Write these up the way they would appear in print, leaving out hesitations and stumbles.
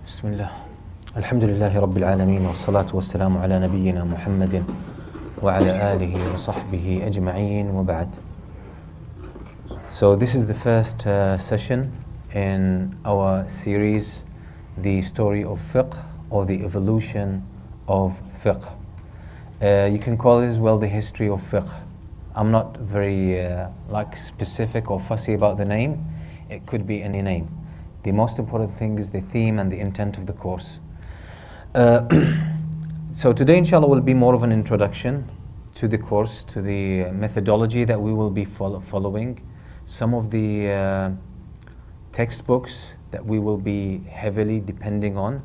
بسم الله الحمد لله رب العالمين والصلاة والسلام على نبينا محمد وعلى آله وصحبه أجمعين وبعد. So this is the first session in our series, the story of fiqh or the evolution of fiqh. You can call it as well the history of fiqh. I'm not very specific or fussy about the name. It could be any name. The most important thing is the theme and the intent of the course. So today inshallah will be more of an introduction to the course, to the methodology that we will be following, some of the textbooks that we will be heavily depending on,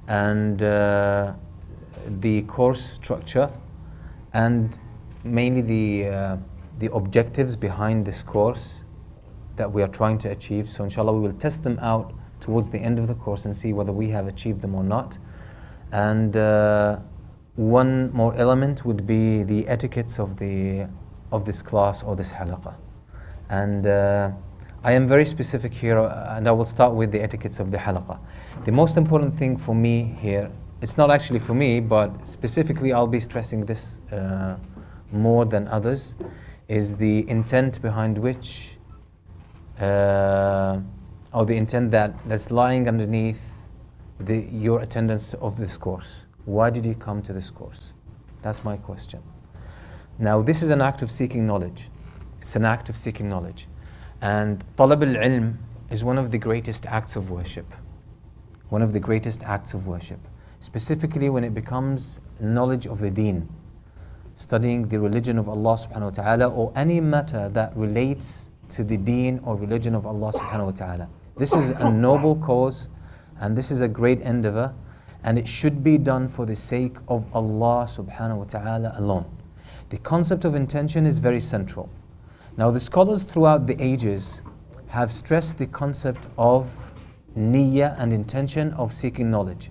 and the course structure, and mainly the objectives behind this course that we are trying to achieve. So inshallah we will test them out towards the end of the course and see whether we have achieved them or not. And one more element would be the etiquettes of this class or this halaqah. And I am very specific here, and I will start with the etiquettes of the halaqah. The most important thing for me here, it's not actually for me, but specifically I'll be stressing this more than others, is the intent behind which or the intent that's lying underneath your attendance of this course. Why did you come to this course? That's my question. Now this is an act of seeking knowledge. It's an act of seeking knowledge. And talab al-ilm is one of the greatest acts of worship. One of the greatest acts of worship. Specifically when it becomes knowledge of the deen. Studying the religion of Allah subhanahu wa ta'ala, or any matter that relates to the deen or religion of Allah subhanahu wa ta'ala. This is a noble cause, and this is a great endeavor, and it should be done for the sake of Allah subhanahu wa ta'ala alone. The concept of intention is very central. Now the scholars throughout the ages have stressed the concept of niyyah and intention of seeking knowledge.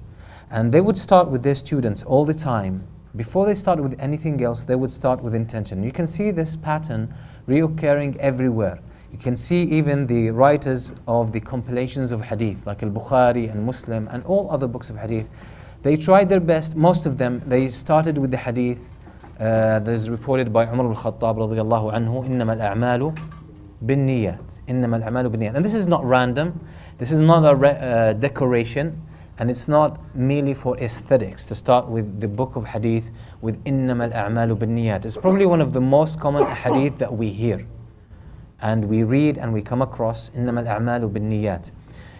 And they would start with their students all the time. Before they start with anything else, they would start with intention. You can see this pattern reoccurring everywhere. You can see even the writers of the compilations of hadith, like Al-Bukhari and Muslim and all other books of hadith. They tried their best, most of them, they started with the hadith that is reported by Umar al-Khattab radiyallahu anhu, إِنَّمَا الْأَعْمَالُ بِالنِّيَّاتِ إِنَّمَا الْأَعْمَالُ بِالنِّيَّاتِ. And this is not random, this is not a decoration, and it's not merely for aesthetics to start with the book of hadith with إِنَّمَا الْأَعْمَالُ بِالنِّيَّاتِ. It's probably one of the most common hadith that we hear. And we read and we come across إِنَّمَا الْأَعْمَالُ بِالنِّيَّاتِ.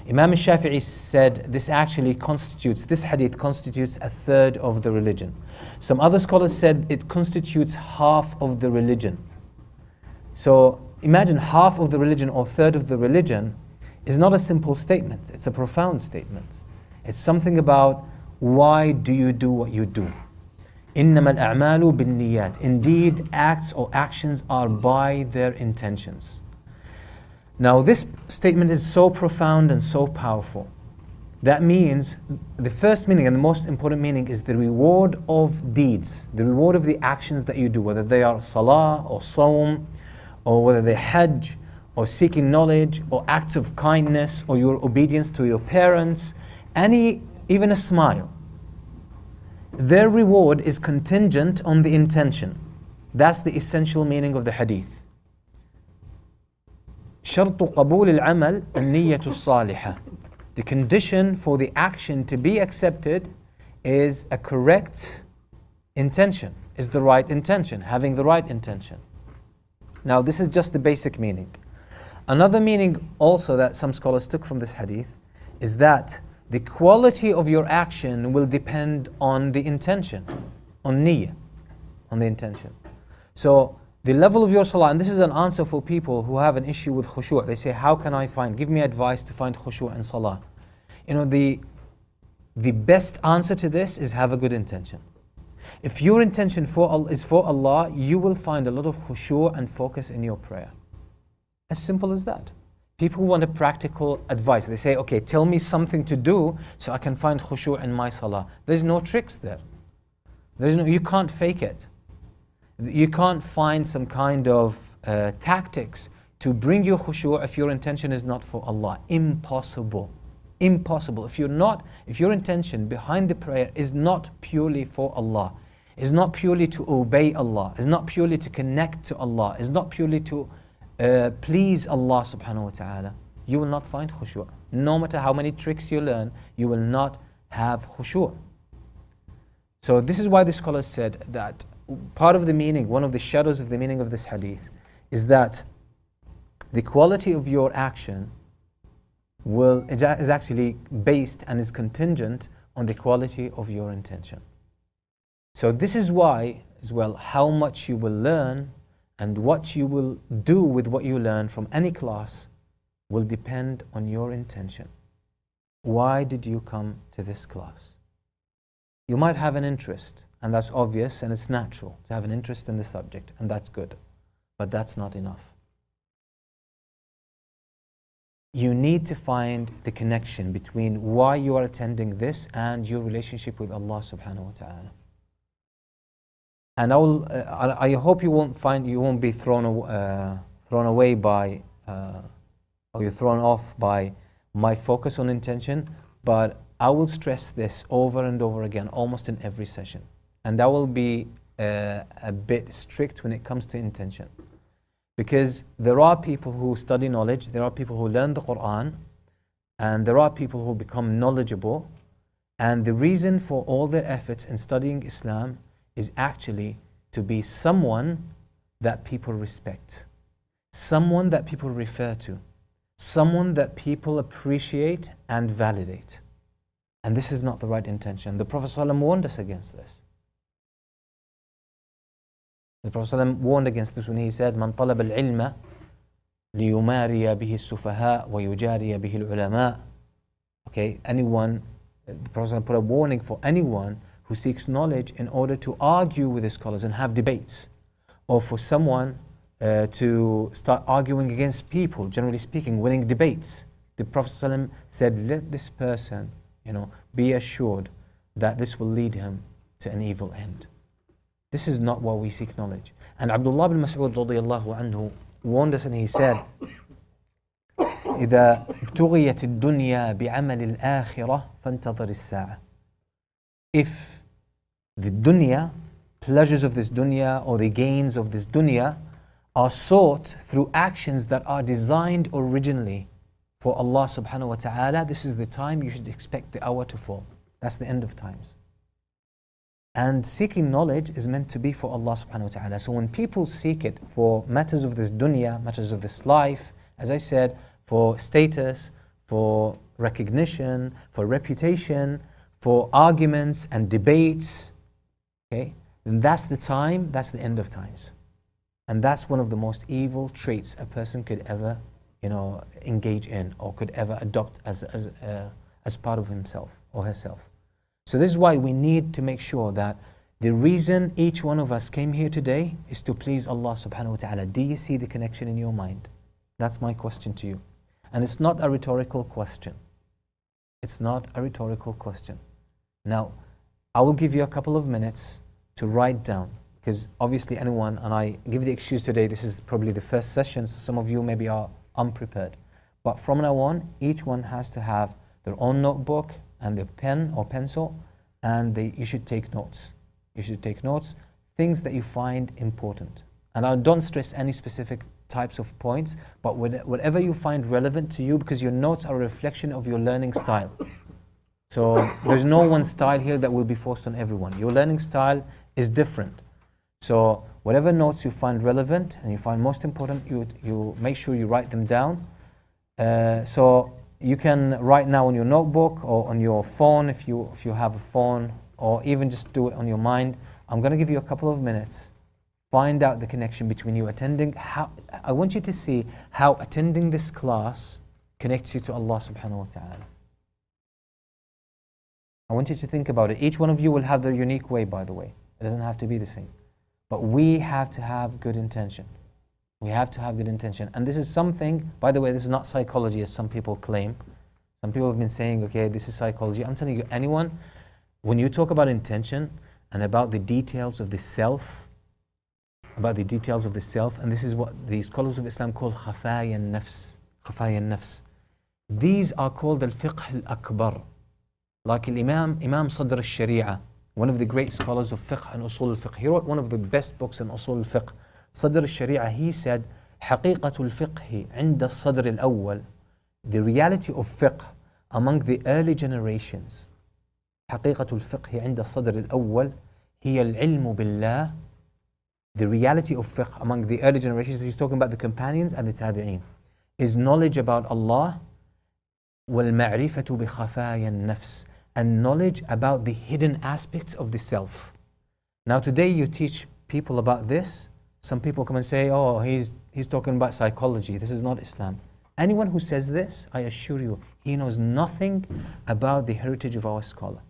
Imam al-Shafi'i said this hadith constitutes a third of the religion. Some other scholars said it constitutes half of the religion. So imagine half of the religion or third of the religion is not a simple statement, it's a profound statement. It's something about why do you do what you do. إِنَّمَا الْأَعْمَالُ بِالنِّيَّاتِ. Indeed, acts or actions are by their intentions. Now this statement is so profound and so powerful. That means the first meaning and the most important meaning is the reward of deeds, the reward of the actions that you do, whether they are salah or sawm, or whether they're hajj, or seeking knowledge, or acts of kindness, or your obedience to your parents, even a smile. Their reward is contingent on the intention. That's the essential meaning of the hadith. شرط قبول العمل النية الصالحة. The condition for the action to be accepted is a correct intention, is the right intention, having the right intention. Now this is just the basic meaning. Another meaning also that some scholars took from this hadith is that the quality of your action will depend on the intention, on niyyah, on the intention. So the level of your salah, and this is an answer for people who have an issue with khushu'. They say, how can I give me advice to find khushu' in salah. You know, the best answer to this is have a good intention. If your intention is for Allah, you will find a lot of khushu' and focus in your prayer. As simple as that. People want a practical advice. They say, okay, tell me something to do so I can find khushu' in my salah. There's no tricks there. You can't fake it. You can't find some kind of tactics to bring you khushu' if your intention is not for Allah. Impossible. Impossible. If your intention behind the prayer is not purely for Allah, is not purely to obey Allah, is not purely to connect to Allah, is not purely to please Allah subhanahu wa ta'ala, you will not find khushu'. No matter how many tricks you learn, you will not have khushu'. So this is why the scholars said that part of the meaning, one of the shadows of the meaning of this hadith, is that the quality of your action is actually based and is contingent on the quality of your intention. So this is why, as well, how much you will learn and what you will do with what you learn from any class will depend on your intention. Why did you come to this class? You might have an interest, and that's obvious and it's natural to have an interest in the subject, and that's good, but that's not enough. You need to find the connection between why you are attending this and your relationship with Allah subhanahu wa ta'ala. And I hope you won't be thrown away by, or you're thrown off by my focus on intention, but I will stress this over and over again, almost in every session. And I will be a bit strict when it comes to intention. Because there are people who study knowledge, there are people who learn the Quran, and there are people who become knowledgeable. And the reason for all their efforts in studying Islam is actually to be someone that people respect, someone that people refer to, someone that people appreciate and validate. And this is not the right intention. The Prophet ﷺ warned us against this. The Prophet ﷺ warned against this when he said, "Man talab al-ilma liyumariya bihi as-sufaha wa yujariya bihi al-ulama." Okay, the Prophet ﷺ put a warning for anyone who seeks knowledge in order to argue with the scholars and have debates, or for someone to start arguing against people, generally speaking, winning debates. The Prophet ﷺ said, let this person, be assured that this will lead him to an evil end. This is not why we seek knowledge. And Abdullah bin Mas'ud radiyallahu anhu warned us, and he said, إذا ابتغيت الدنيا بعمل الآخرة فانتظر الساعة. If the dunya, pleasures of this dunya or the gains of this dunya are sought through actions that are designed originally for Allah subhanahu wa ta'ala, this is the time you should expect the hour to fall. That's the end of times. And seeking knowledge is meant to be for Allah subhanahu wa ta'ala. So when people seek it for matters of this dunya, matters of this life, as I said, for status, for recognition, for reputation, for arguments and debates, okay, then that's the time, that's the end of times. And that's one of the most evil traits a person could ever, engage in or could ever adopt as part of himself or herself. So this is why we need to make sure that the reason each one of us came here today is to please Allah subhanahu wa ta'ala. Do you see the connection in your mind? That's my question to you. And it's not a rhetorical question. It's not a rhetorical question. Now, I will give you a couple of minutes to write down, because obviously anyone, and I give the excuse today, this is probably the first session, so some of you maybe are unprepared. But from now on, each one has to have their own notebook and their pen or pencil, and you should take notes. You should take notes, things that you find important. And I don't stress any specific types of points, but whatever you find relevant to you, because your notes are a reflection of your learning style. So there's no one style here that will be forced on everyone. Your learning style is different. So whatever notes you find relevant and you find most important, you make sure you write them down. So you can write now on your notebook or on your phone if you have a phone, or even just do it on your mind. I'm going to give you a couple of minutes. Find out the connection between you attending. I want you to see how attending this class connects you to Allah subhanahu wa ta'ala. I want you to think about it. Each one of you will have their unique way, by the way. It doesn't have to be the same. But we have to have good intention. We have to have good intention. And this is something, by the way, this is not psychology as some people claim. Some people have been saying, okay, this is psychology. I'm telling you, anyone, when you talk about intention and about the details of the self, and this is what the scholars of Islam call khafaya nafs. These are called al-fiqh al-akbar. Like Imam Sadr al-Sharia, one of the great scholars of fiqh and usul al-fiqh. He wrote one of the best books in usul al-fiqh. Sadr al-Sharia, he said, حقيقة الفقه عند الصدر الأول. The reality of fiqh among the early generations. حقيقة الفقه عند الصدر الأول هي العلم بالله. The reality of fiqh among the early generations, he's talking about the companions and the tabi'een, is knowledge about Allah, والمعرفة بخفايا النفس, and knowledge about the hidden aspects of the self. Now today you teach people about this. Some people come and say, oh, he's talking about psychology. This is not Islam. Anyone who says this, I assure you, he knows nothing about the heritage of our scholar.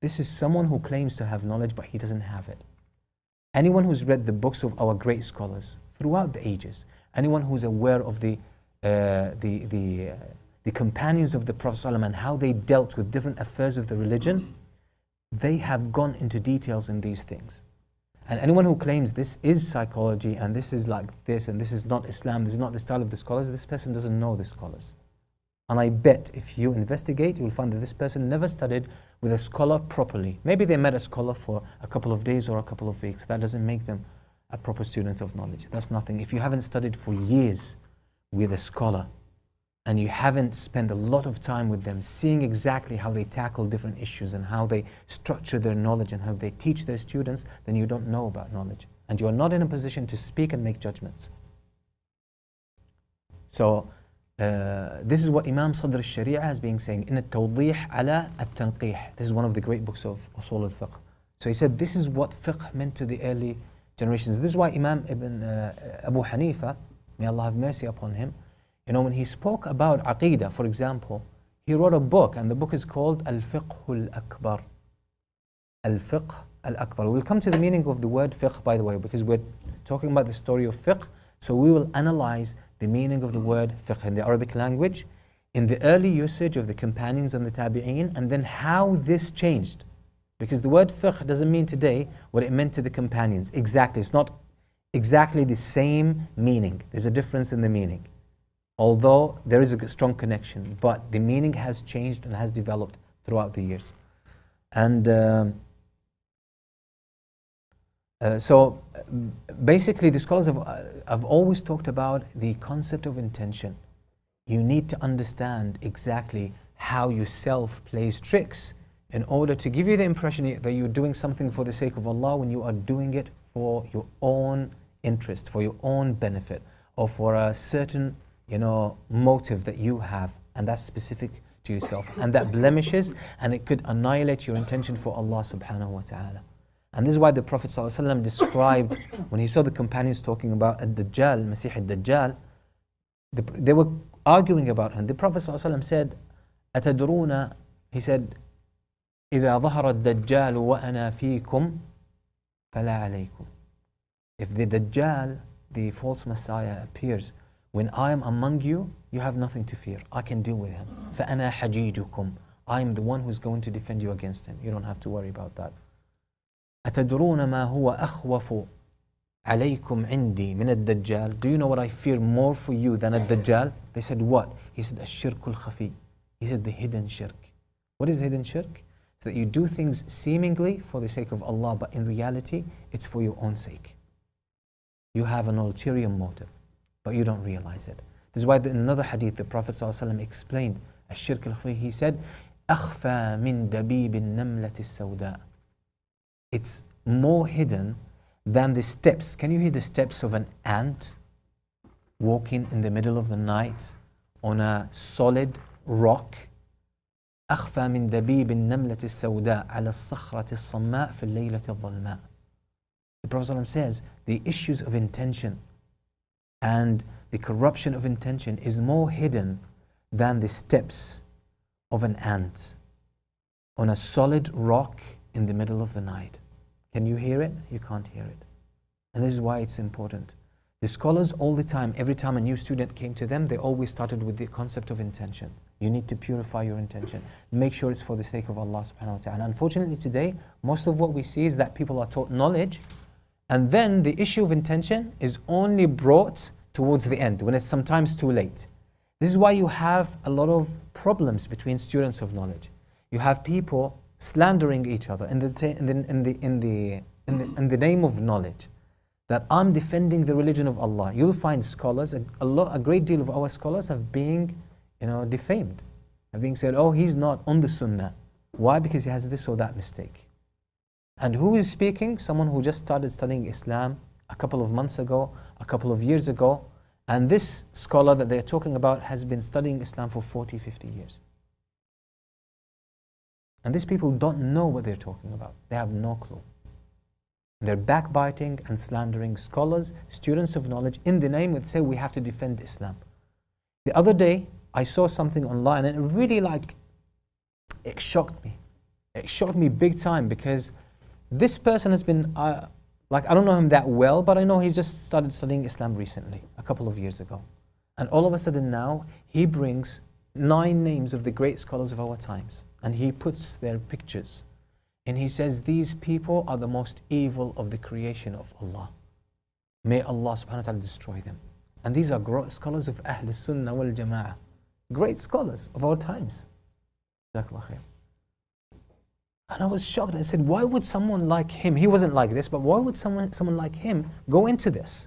This is someone who claims to have knowledge, but he doesn't have it. Anyone who's read the books of our great scholars throughout the ages, anyone who's aware of the companions of the Prophet ﷺ and how they dealt with different affairs of the religion, they have gone into details in these things. And anyone who claims this is psychology and this is like this and this is not Islam, this is not the style of the scholars, this person doesn't know the scholars. And I bet if you investigate, you'll find that this person never studied with a scholar properly. Maybe they met a scholar for a couple of days or a couple of weeks. That doesn't make them a proper student of knowledge. That's nothing. If you haven't studied for years with a scholar and you haven't spent a lot of time with them, seeing exactly how they tackle different issues and how they structure their knowledge and how they teach their students, then you don't know about knowledge. And you are not in a position to speak and make judgments. So, this is what Imam Sadr al-Sharia has been saying in al-Tawdih ala al-Tanqih. This is one of the great books of usul al-fiqh. So he said this is what fiqh meant to the early generations. This is why Imam Abu Hanifa, may Allah have mercy upon him, when he spoke about Aqeedah, for example, he wrote a book, and the book is called Al-Fiqh Al-Akbar. Al-Fiqh Al-Akbar. We'll come to the meaning of the word fiqh, by the way, because we're talking about the story of fiqh. So we will analyze the meaning of the word fiqh in the Arabic language, in the early usage of the companions and the tabi'een, and then how this changed. Because the word fiqh doesn't mean today what it meant to the companions. Exactly. It's not exactly the same meaning. There's a difference in the meaning. Although there is a strong connection, but the meaning has changed and has developed throughout the years. And so basically the scholars have always talked about the concept of intention. You need to understand exactly how yourself plays tricks in order to give you the impression that you're doing something for the sake of Allah when you are doing it for your own interest, for your own benefit, or for a certain motive that you have, and that's specific to yourself, and that blemishes, and it could annihilate your intention for Allah subhanahu wa ta'ala. And this is why the Prophet ﷺ described, when he saw the companions talking about Ad-Dajjal, Masih Ad-Dajjal, they were arguing about him. The Prophet ﷺ said, أتدرون, he said, إذا ظهر الدجال وأنا فيكم فلا عليكم. If the Dajjal, the false Messiah, appears when I am among you, you have nothing to fear. I can deal with him. فأنا حجيجكم. I am the one who's going to defend you against him. You don't have to worry about that. أتدرون ما هو أخوف عليكم عندي من الدجال. Do you know what I fear more for you than الدجال? They said, what? He said, الشرك الخفي. He said, the hidden shirk. What is hidden shirk? So that you do things seemingly for the sake of Allah, but in reality, it's for your own sake. You have an ulterior motive, but you don't realize it. This is why in another hadith, the Prophet ﷺ explained الشرك الخفي. He said, أخفى من دبيب النملة السوداء. It's more hidden than the steps. Can you hear the steps of an ant walking in the middle of the night on a solid rock? أخفى من دبيب النملة السوداء على الصخرة الصماء في الليلة الظلماء. The Prophet ﷺ says the issues of intention and the corruption of intention is more hidden than the steps of an ant on a solid rock in the middle of the night. Can you hear it? You can't hear it. And this is why it's important. The scholars all the time, every time a new student came to them, they always started with the concept of intention. You need to purify your intention. Make sure it's for the sake of Allah subhanahu wa ta'ala. Unfortunately today, most of what we see is that people are taught knowledge, and then the issue of intention is only brought towards the end, when it's sometimes too late. This is why you have a lot of problems between students of knowledge. You have people slandering each other in the name of knowledge. That I'm defending the religion of Allah. You'll find scholars, a great deal of our scholars have been, defamed, have been said, oh, he's not on the Sunnah. Why? Because he has this or that mistake. And who is speaking? Someone who just started studying Islam a couple of months ago, a couple of years ago, and this scholar that they're talking about has been studying Islam for 40, 50 years. And these people don't know what they're talking about. They have no clue. They're backbiting and slandering scholars, students of knowledge, in the name of say we have to defend Islam. The other day, I saw something online and it really it shocked me. It shocked me big time because this person has been, I don't know him that well, but I know he just started studying Islam recently, a couple of years ago. And all of a sudden now, he brings 9 names of the great scholars of our times and he puts their pictures. And he says, these people are the most evil of the creation of Allah. May Allah subhanahu wa ta'ala destroy them. And these are scholars of Ahl Sunnah wal Jama'ah. Great scholars of our times. And I was shocked. I said, why would someone like him, he wasn't like this, but why would someone like him go into this?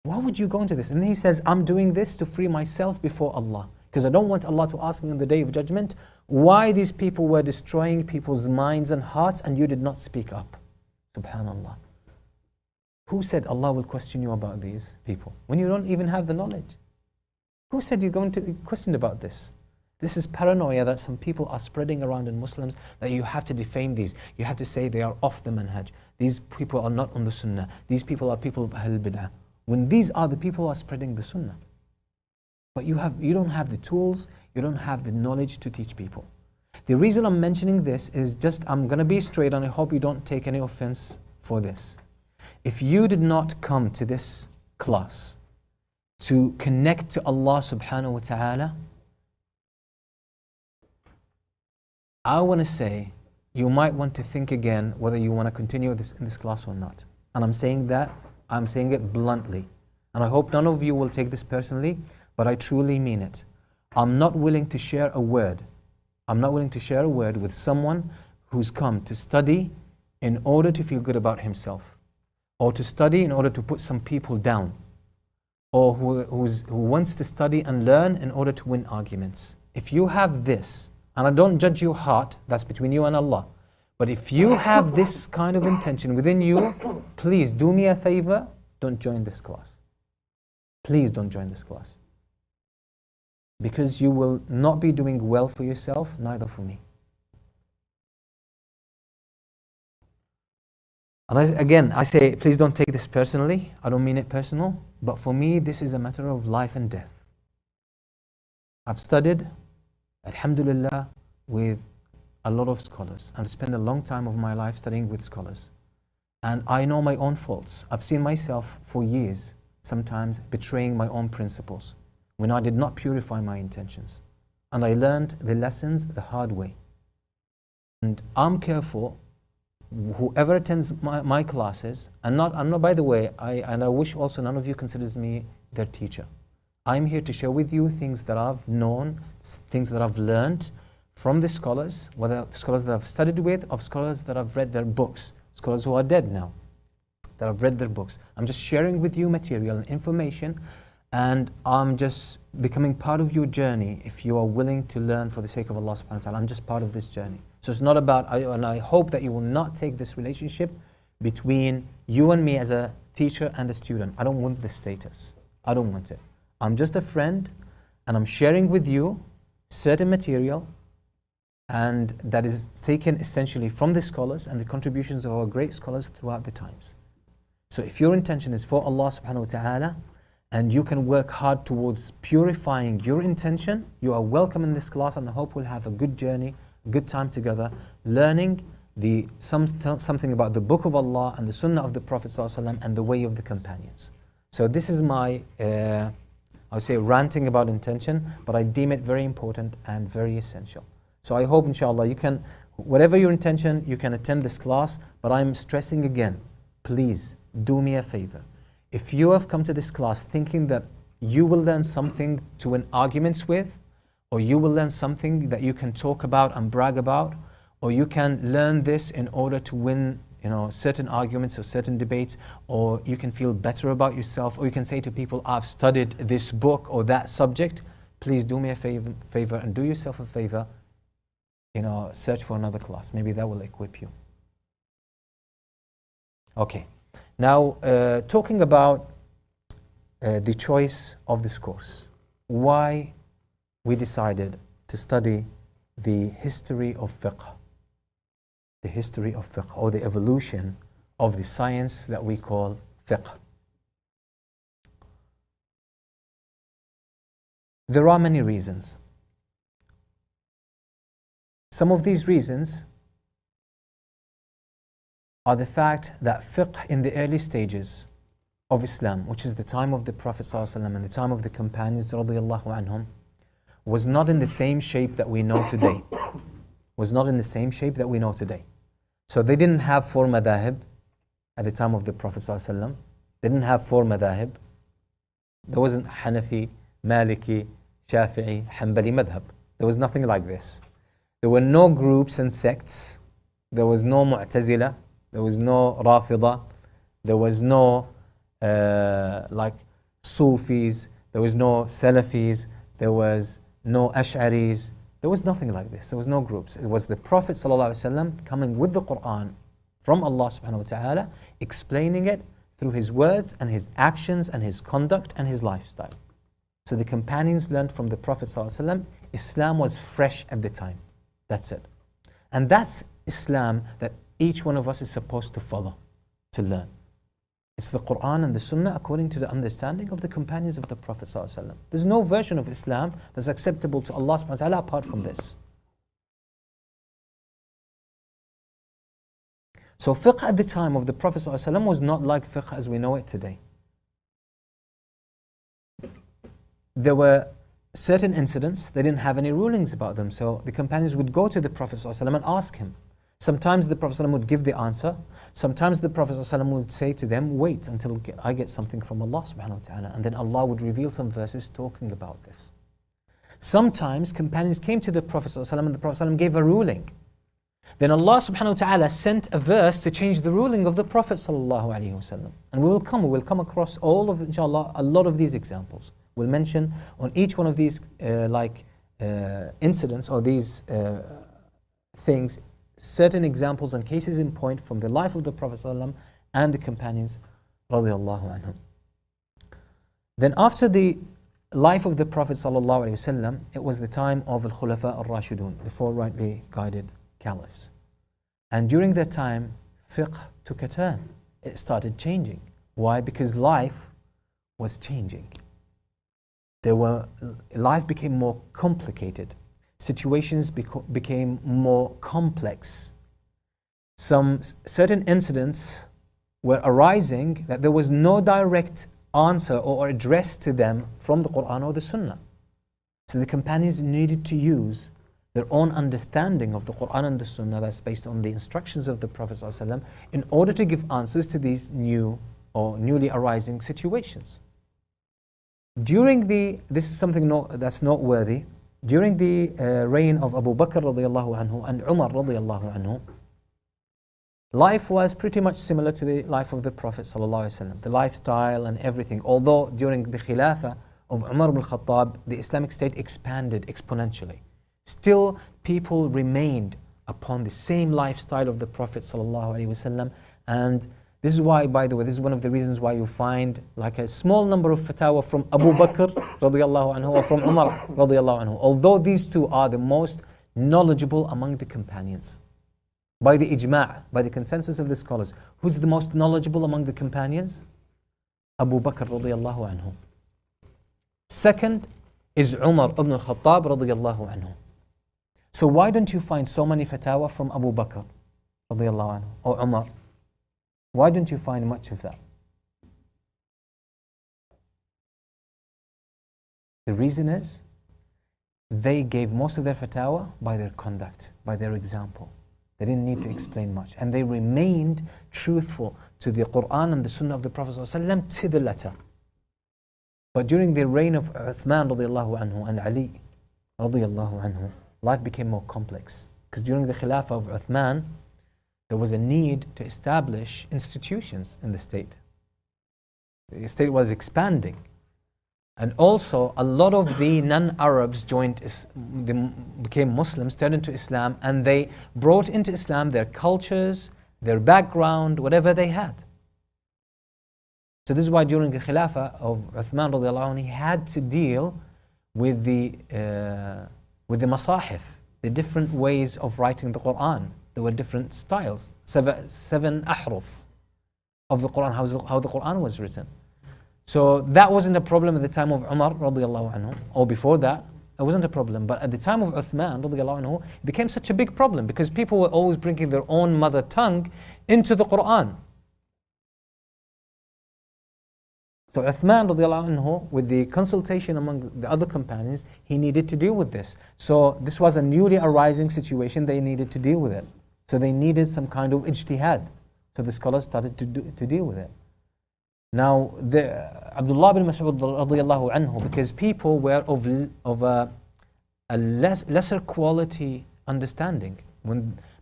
Why would you go into this? And he says, I'm doing this to free myself before Allah. Because I don't want Allah to ask me on the day of judgment why these people were destroying people's minds and hearts and you did not speak up. Subhanallah. Who said Allah will question you about these people when you don't even have the knowledge? Who said you're going to be questioned about this? This is paranoia that some people are spreading around in Muslims, that you have to defame these. You have to say they are off the manhaj. These people are not on the sunnah. These people are people of Ahl Bid'ah. When these are the people who are spreading the sunnah. But you don't have the tools, you don't have the knowledge to teach people. The reason I'm mentioning this is I'm going to be straight and I hope you don't take any offense for this. If you did not come to this class to connect to Allah subhanahu wa ta'ala, I want to say you might want to think again whether you want to continue in this class or not. And I'm saying it bluntly. And I hope none of you will take this personally, but I truly mean it. I'm not willing to share a word. I'm not willing to share a word with someone who's come to study in order to feel good about himself, or to study in order to put some people down, or who wants to study and learn in order to win arguments. If you have this, and I don't judge your heart, that's between you and Allah, but if you have this kind of intention within you, please do me a favor, don't join this class. Please don't join this class. Because you will not be doing well for yourself, neither for me. And I say, please don't take this personally. I don't mean it personal. But for me, this is a matter of life and death. I've studied, alhamdulillah, with a lot of scholars. I've spent a long time of my life studying with scholars. And I know my own faults. I've seen myself for years, sometimes betraying my own principles, when I did not purify my intentions. And I learned the lessons the hard way. And I'm careful, whoever attends my classes, I'm not by the way, I wish also none of you considers me their teacher. I'm here to share with you things that I've known, things that I've learned from the scholars, whether scholars that I've studied with, or scholars that I've read their books, scholars who are dead now, that I've read their books. I'm just sharing with you material and information, and I'm just becoming part of your journey if you are willing to learn for the sake of Allah subhanahu wa ta'ala. I'm just part of this journey. So it's not about, and I hope that you will not take this relationship between you and me as a teacher and a student. I don't want the status. I don't want it. I'm just a friend, and I'm sharing with you certain material, and that is taken essentially from the scholars and the contributions of our great scholars throughout the times. So if your intention is for Allah subhanahu wa ta'ala, and you can work hard towards purifying your intention, you are welcome in this class, and I hope we'll have a good journey, a good time together, learning something about the book of Allah and the sunnah of the Prophet ﷺ and the way of the companions. So this is my, I would say, ranting about intention, but I deem it very important and very essential. So I hope, inshallah, you can, whatever your intention, you can attend this class, but I'm stressing again, please do me a favor. If you have come to this class thinking that you will learn something to win arguments with, or you will learn something that you can talk about and brag about, or you can learn this in order to win, certain arguments or certain debates, or you can feel better about yourself, or you can say to people, I've studied this book or that subject. Please do me a favor and do yourself a favor, search for another class. Maybe that will equip you. Okay, now talking about the choice of this course. Why we decided to study the history of fiqh. The history of fiqh, or the evolution of the science that we call fiqh. There are many reasons. Some of these reasons are the fact that fiqh in the early stages of Islam, which is the time of the Prophet ﷺ and the time of the companions radiallahu anhum, was not in the same shape that we know today. Was not in the same shape that we know today. So they didn't have four madhahib at the time of the Prophet ﷺ. They didn't have four madhahib. There wasn't Hanafi, Maliki, Shafi'i, Hanbali madhab. There was nothing like this. There were no groups and sects. There was no Mu'tazila. There was no Rafida. There was no like Sufis. There was no Salafis. There was no Ash'aris. There was nothing like this. There was no groups. It was the Prophet ﷺ coming with the Quran from Allah subhanahu wa ta'ala, explaining it through his words and his actions and his conduct and his lifestyle. So the companions learned from the Prophet ﷺ. Islam was fresh at the time. That's it. And that's Islam that each one of us is supposed to follow, to learn. It's the Quran and the Sunnah according to the understanding of the companions of the Prophet ﷺ. There's no version of Islam that's acceptable to Allah subhanahu wa ta'ala apart from this. So fiqh at the time of the Prophet ﷺ was not like fiqh as we know it today. There were certain incidents, they didn't have any rulings about them. So the companions would go to the Prophet ﷺ and ask him. Sometimes the Prophet ﷺ would give the answer. Sometimes the Prophet ﷺ would say to them, wait until I get something from Allah subhanahu wa ta'ala. And then Allah would reveal some verses talking about this. Sometimes companions came to the Prophet ﷺ and the Prophet ﷺ gave a ruling. Then Allah subhanahu wa ta'ala sent a verse to change the ruling of the Prophet sallallahu alaihi wasallam. And we will come across all of, inshallah, a lot of these examples. We'll mention on each one of these incidents or these things, certain examples and cases in point from the life of the Prophet ﷺ and the companions radiallahu anhum. Then after the life of the Prophet ﷺ, it was the time of Al-Khulafa Al-Rashidun, the four rightly guided caliphs. And during that time, fiqh took a turn. It started changing. Why? Because life was changing. Life became more complicated. Situations became more complex. Some certain incidents were arising that there was no direct answer or address to them from the Quran or the Sunnah. So the companions needed to use their own understanding of the Quran and the Sunnah that's based on the instructions of the Prophet ﷺ in order to give answers to these new or newly arising situations. This is something that's noteworthy. During the reign of Abu Bakr radiallahu anhu and Umar radiallahu anhu, life was pretty much similar to the life of the Prophet sallallahu alaihi wasallam, the lifestyle and everything. Although during the Khilafah of Umar ibn Khattab, the Islamic State expanded exponentially. Still, people remained upon the same lifestyle of the Prophet sallallahu alaihi wasallam, and this is why, by the way, this is one of the reasons why you find like a small number of fatwa from Abu Bakr radiallahu anhu or from Umar radiallahu anhu, although these two are the most knowledgeable among the companions. By the ijma', by the consensus of the scholars, who's the most knowledgeable among the companions? Abu Bakr radiallahu anhu. Second is Umar ibn al-Khattab radiallahu anhu. So why don't you find so many fatwa from Abu Bakr radiallahu anhu or Umar? Why don't you find much of that? The reason is they gave most of their fatwa by their conduct, by their example. They didn't need to explain much. And they remained truthful to the Quran and the Sunnah of the Prophet ﷺ to the letter. But during the reign of Uthman radiallahu anhu and Ali radiallahu anhu, life became more complex. Because during the Khilafah of Uthman, there was a need to establish institutions in the state. The state was expanding. And also, a lot of the non-Arabs they became Muslims, turned into Islam, and they brought into Islam their cultures, their background, whatever they had. So this is why during the Khilafah of Uthman radiallahu anhu, he had to deal with the masahif, the different ways of writing the Quran. There were different styles, seven ahruf of the Quran, how the Quran was written. So that wasn't a problem at the time of Umar radiallahu anhu, or before that, it wasn't a problem. But at the time of Uthman radiallahu anhu, it became such a big problem because people were always bringing their own mother tongue into the Quran. So Uthman radiallahu anhu, with the consultation among the other companions, he needed to deal with this. So this was a newly arising situation, they needed to deal with it. So they needed some kind of ijtihad. So the scholars started to deal with it. Now, Abdullah bin Mas'ud radiallahu anhu, because people were of a lesser quality understanding.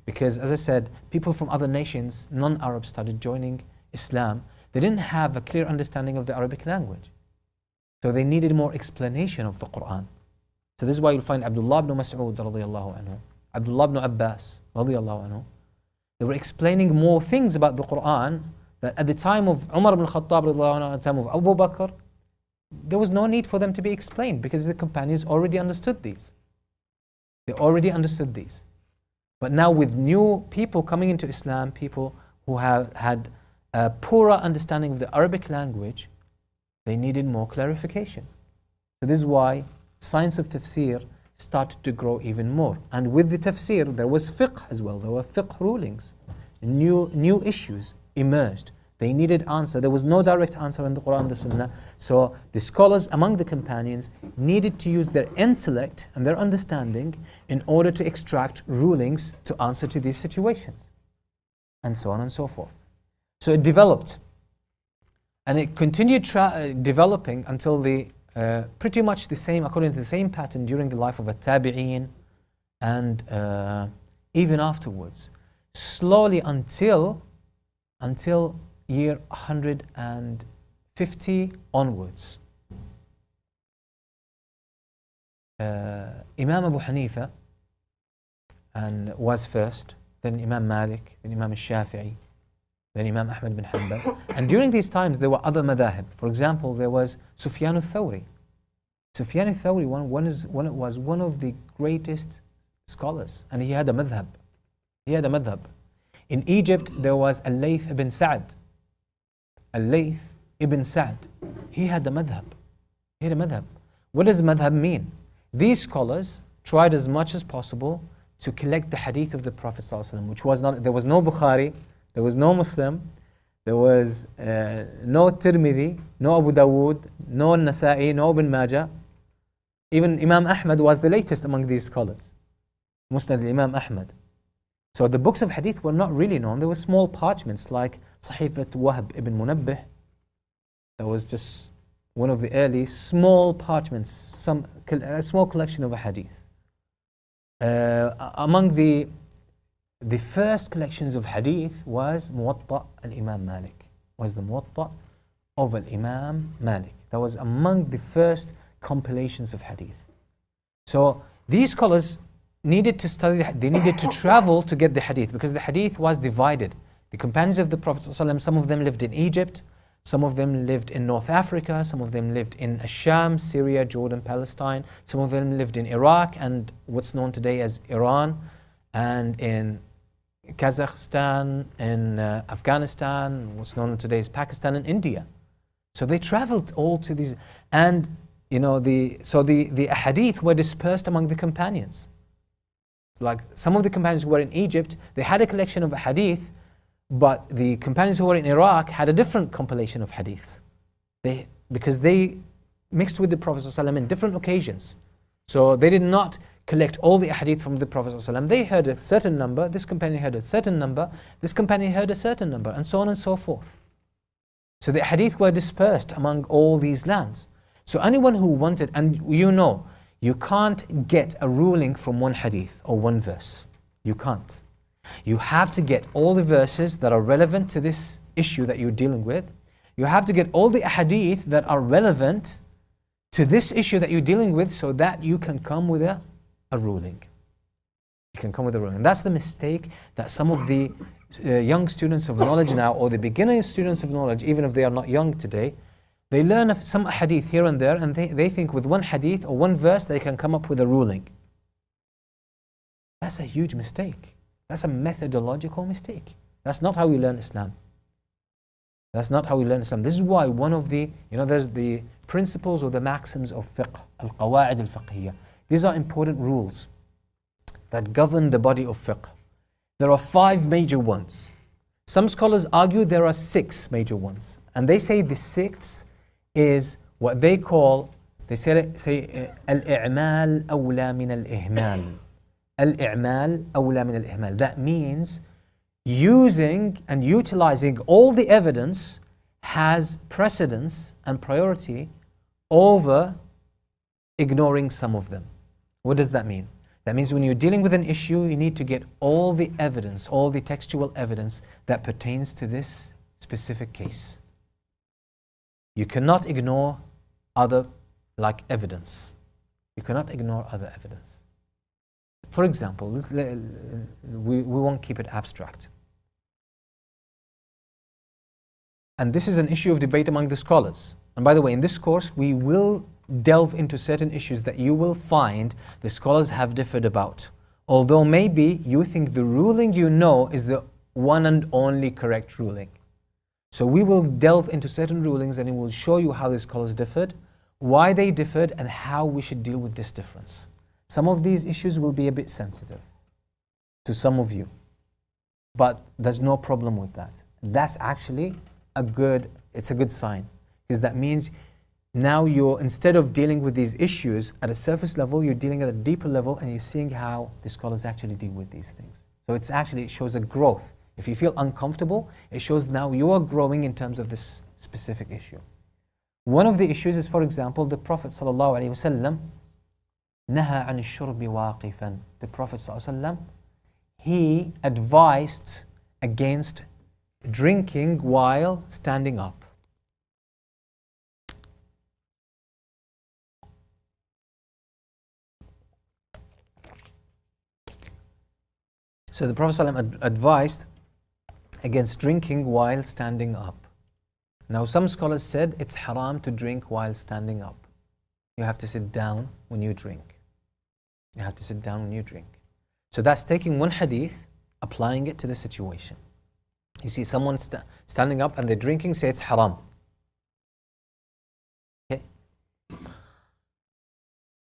Because as I said, people from other nations, non-Arabs, started joining Islam. They didn't have a clear understanding of the Arabic language. So they needed more explanation of the Quran. So this is why you'll find Abdullah ibn Mas'ud radiallahu anhu, Abdullah ibn Abbas radiallahu anhu, they were explaining more things about the Quran that at the time of Umar ibn Khattab radiallahu anhu, at the time of Abu Bakr, there was no need for them to be explained because the companions already understood these. They already understood these. But now with new people coming into Islam, people who have had a poorer understanding of the Arabic language, they needed more clarification. So this is why science of tafsir started to grow even more. And with the tafsir, there was fiqh as well. There were fiqh rulings. New issues emerged. They needed answer. There was no direct answer in the Quran and the Sunnah. So the scholars among the companions needed to use their intellect and their understanding in order to extract rulings to answer to these situations. And so on and so forth. So it developed. And it continued developing until pretty much the same, according to the same pattern during the life of At-Tabi'een and even afterwards. Slowly until year 150 onwards. Imam Abu Hanifa was first, then Imam Malik, then Imam Shafi'i, then Imam Ahmad bin Hanbal. And during these times there were other madhahib. For example, there was Sufyan al-Thawri. Sufyan al-Thawri was one of the greatest scholars, and he had a madhab. In Egypt there was Al-Layth ibn Sa'd. Al-Layth ibn Sa'd, he had a madhab. What does madhab mean? These scholars tried as much as possible to collect the hadith of the Prophet ﷺ, which was not, there was no Bukhari, there was no Muslim, there was no Tirmidhi, no Abu Dawood, no Nasa'i, no Ibn Majah. Even Imam Ahmad was the latest among these scholars. Musnad Imam Ahmad. So the books of hadith were not really known. There were small parchments like Sahifat Wahb ibn Munabbih. That was just one of the early small parchments, a small collection of a hadith. Among the first collections of hadith was Muwatta al-Imam Malik. Was the Muwatta of al-Imam Malik. That was among the first compilations of hadith. So these scholars needed to study, they needed to travel to get the hadith because the hadith was divided. The companions of the Prophet ﷺ, some of them lived in Egypt, some of them lived in North Africa, some of them lived in Asham, Syria, Jordan, Palestine, some of them lived in Iraq and what's known today as Iran, and in Kazakhstan, in Afghanistan, what's known today as Pakistan and India. So they traveled all to these, and the hadith were dispersed among the companions. Like some of the companions who were in Egypt, they had a collection of hadith, but the companions who were in Iraq had a different compilation of hadiths. Because they mixed with the Prophet ﷺ in different occasions. So they did not collect all the hadith from the Prophet ﷺ. They heard a certain number, this companion heard a certain number, this companion heard a certain number, and so on and so forth. So the hadith were dispersed among all these lands. So anyone who wanted, and you can't get a ruling from one hadith or one verse. You can't. You have to get all the verses that are relevant to this issue that you're dealing with. You have to get all the hadith that are relevant to this issue that you're dealing with so that you can come with a ruling. You can come with a ruling. And that's the mistake that some of the young students of knowledge now, or the beginning students of knowledge, even if they are not young today, they learn some hadith here and there, and they think with one hadith or one verse they can come up with a ruling. That's a huge mistake. That's a methodological mistake. That's not how we learn Islam. That's not how we learn Islam. This is why one of the, there's the principles or the maxims of fiqh, al-qawa'id al-fiqhiyya. These are important rules that govern the body of fiqh. There are 5 major ones. Some scholars argue there are 6 major ones. And they say the 6th is what they call, they say al-i'mal awla min al-ihmal. Al-i'mal awla min al-ihmal. That means using and utilizing all the evidence has precedence and priority over ignoring some of them. What does that mean? That means when you're dealing with an issue, you need to get all the evidence, all the textual evidence that pertains to this specific case. You cannot ignore other evidence. You cannot ignore other evidence. For example, we won't keep it abstract. And this is an issue of debate among the scholars. And by the way, in this course, we will delve into certain issues that you will find the scholars have differed about. Although maybe you think the ruling is the one and only correct ruling. So we will delve into certain rulings and it will show you how the scholars differed, why they differed, and how we should deal with this difference. Some of these issues will be a bit sensitive to some of you, but there's no problem with that. That's actually it's a good sign, because that means now instead of dealing with these issues at a surface level, you're dealing at a deeper level and you're seeing how the scholars actually deal with these things. So it shows a growth. If you feel uncomfortable, it shows now you are growing in terms of this specific issue. One of the issues is, for example, the Prophet ﷺ نهى عن الشرب واقفا. The Prophet ﷺ, he advised against drinking while standing up. So the Prophet ﷺ advised against drinking while standing up. Now some scholars said it's haram to drink while standing up. You have to sit down when you drink. You have to sit down when you drink. So that's taking one hadith, applying it to the situation. You see someone standing up and they're drinking, say it's haram. Okay.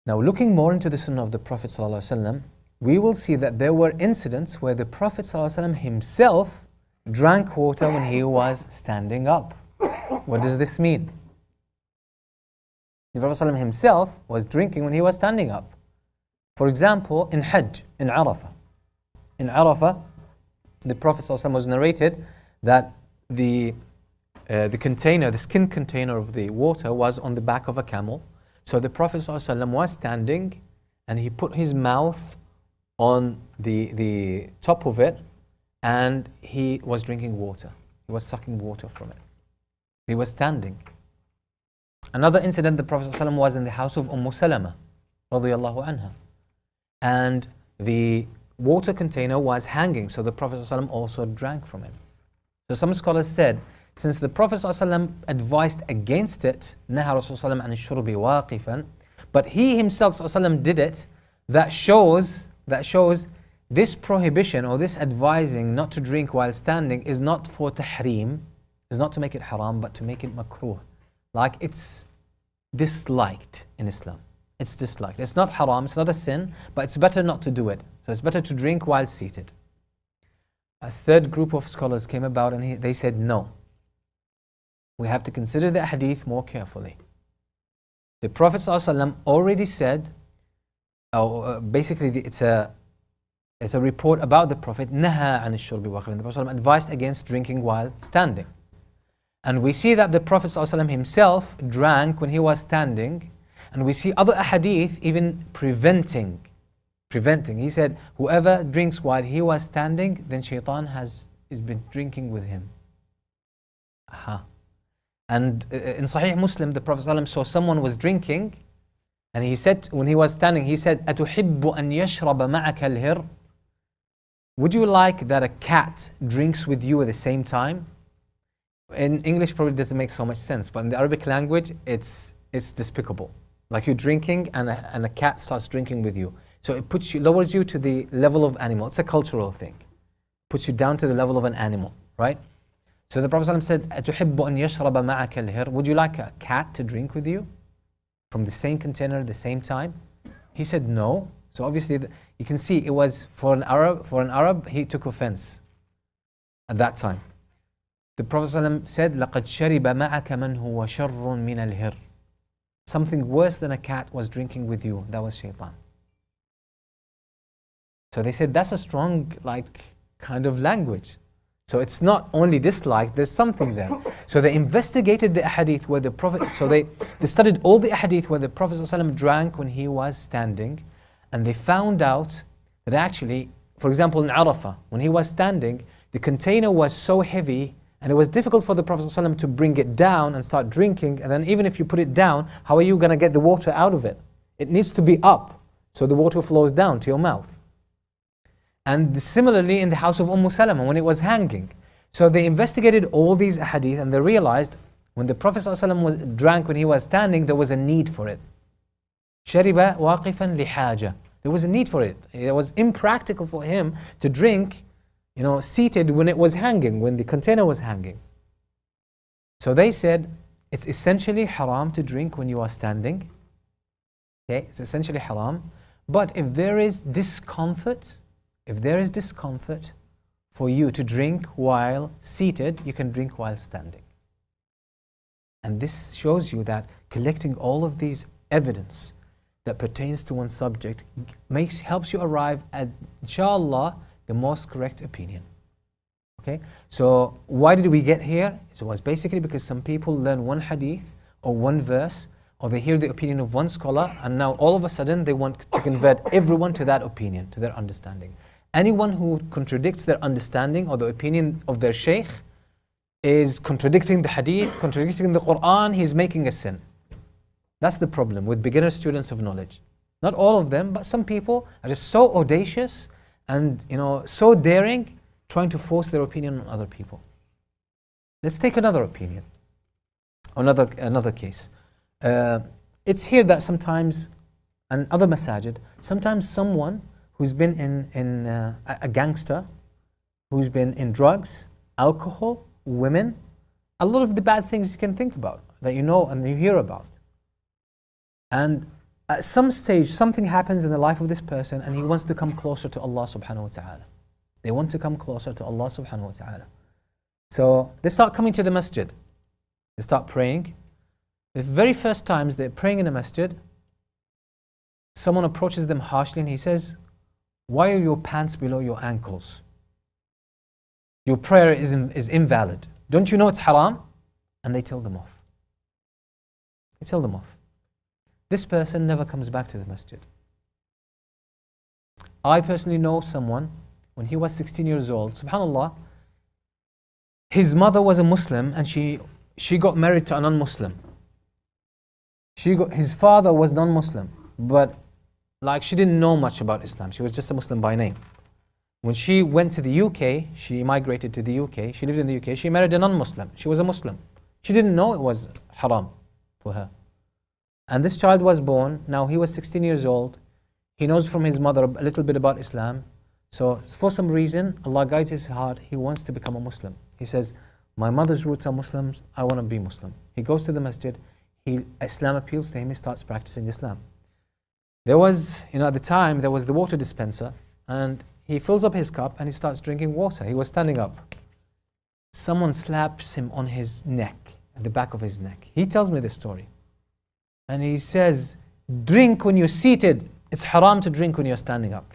Now looking more into the sunnah of the Prophet ﷺ, we will see that there were incidents where the Prophet ﷺ himself drank water when he was standing up. What does this mean? The Prophet ﷺ himself was drinking when he was standing up. For example, in Hajj, in Arafah. In Arafah, the Prophet ﷺ was narrated that the skin container of the water was on the back of a camel. So the Prophet ﷺ was standing and he put his mouth on the top of it and he was drinking water. He was sucking water from it. He was standing. Another incident, the Prophet ﷺ was in the house of Salama radiyallahu anha, and the water container was hanging, so the Prophet ﷺ also drank from it. So some scholars said, since the Prophet ﷺ advised against it, نهى رسول الله عن الشرب واقفا, but he himself ﷺ did it, that shows this prohibition or this advising not to drink while standing is not for tahreem, is not to make it haram, but to make it makruh. Like it's disliked in Islam. It's disliked. It's not haram, it's not a sin, but it's better not to do it. So it's better to drink while seated. A third group of scholars came about and they said no. We have to consider the hadith more carefully. The Prophet ﷺ already said, basically it's a report about the Prophet, نهى عن الشرب واقفا. The Prophet ﷺ advised against drinking while standing. And we see that the Prophet ﷺ himself drank when he was standing. And we see other ahadith even preventing. He said, whoever drinks while he was standing, then shaitan has been drinking with him. And in Sahih Muslim, the Prophet ﷺ saw someone was drinking, and he said, when he was standing, he said, أَتُحِبُّ أَن يَشْرَبَ مَعَكَ الْهِرْ? Would you like that a cat drinks with you at the same time? In English, probably doesn't make so much sense, but in the Arabic language, it's despicable. Like you're drinking, and a cat starts drinking with you. So it lowers you to the level of animal. It's a cultural thing. Puts you down to the level of an animal, right? So the Prophet ﷺ said, أَتُحِبُّ أَن يَشْرَبَ مَعَكَ الْهِرْ? Would you like a cat to drink with you from the same container at the same time? He said no. So obviously you can see it was for an Arab, he took offense at that time. The Prophet ﷺ said, لَقَدْ شَرِبَ مَعَكَ مَنْ هُوَ شَرٌّ مِنَ الْهِرْ. Something worse than a cat was drinking with you. That was shaitan. So they said that's a strong kind of language. So it's not only dislike, there's something there. So they investigated the ahadith where the Prophet, so they studied all the ahadith where the Prophet ﷺ drank when he was standing, and they found out that actually, for example in Arafah, when he was standing, the container was so heavy and it was difficult for the Prophet ﷺ to bring it down and start drinking, and then even if you put it down, how are you going to get the water out of it? It needs to be up, so the water flows down to your mouth. And similarly in the house of Salama when it was hanging. So they investigated all these ahadith and they realized when the Prophet ﷺ drank when he was standing, there was a need for it. شَرِبَ وَاقِفًا لِحَاجَةٍ. There was a need for it. It was impractical for him to drink, seated when it was hanging, when the container was hanging. So they said, it's essentially haram to drink when you are standing. Okay, it's essentially haram. But if there is discomfort for you to drink while seated, you can drink while standing. And this shows you that collecting all of these evidence that pertains to one subject helps you arrive at, inshallah, the most correct opinion. Okay? So why did we get here? It was basically because some people learn one hadith or one verse, or they hear the opinion of one scholar, and now all of a sudden they want to convert everyone to that opinion, to their understanding. Anyone who contradicts their understanding or the opinion of their shaykh is contradicting the hadith, contradicting the Quran, he's making a sin. That's the problem with beginner students of knowledge. Not all of them, but some people are just so audacious and so daring, trying to force their opinion on other people. Let's take another opinion, another case. It's here that sometimes, and other masajid, sometimes someone who's been in a gangster, who's been in drugs, alcohol, women, a lot of the bad things you can think about, that you know and you hear about. And at some stage, something happens in the life of this person and he wants to come closer to Allah subhanahu wa ta'ala. They want to come closer to Allah subhanahu wa ta'ala. So they start coming to the masjid. They start praying. The very first times they're praying in the masjid, someone approaches them harshly and he says, "Why are your pants below your ankles? Your prayer is invalid. Don't you know it's haram?" And they tell them off. This person never comes back to the masjid. I personally know someone, when he was 16 years old, subhanAllah, his mother was a Muslim and she got married to a non-Muslim. His father was non-Muslim, but she didn't know much about Islam. She was just a Muslim by name. When she went to the UK, she migrated to the UK, she lived in the UK, she married a non-Muslim. She was a Muslim. She didn't know it was haram for her. And this child was born, now he was 16 years old. He knows from his mother a little bit about Islam. So for some reason, Allah guides his heart, he wants to become a Muslim. He says, my mother's roots are Muslims, I want to be Muslim. He goes to the masjid, Islam appeals to him, he starts practicing Islam. There was, at the time, there was the water dispenser, and he fills up his cup and he starts drinking water. He was standing up. Someone slaps him on his neck, at the back of his neck. He tells me this story. And he says, drink when you're seated. It's haram to drink when you're standing up.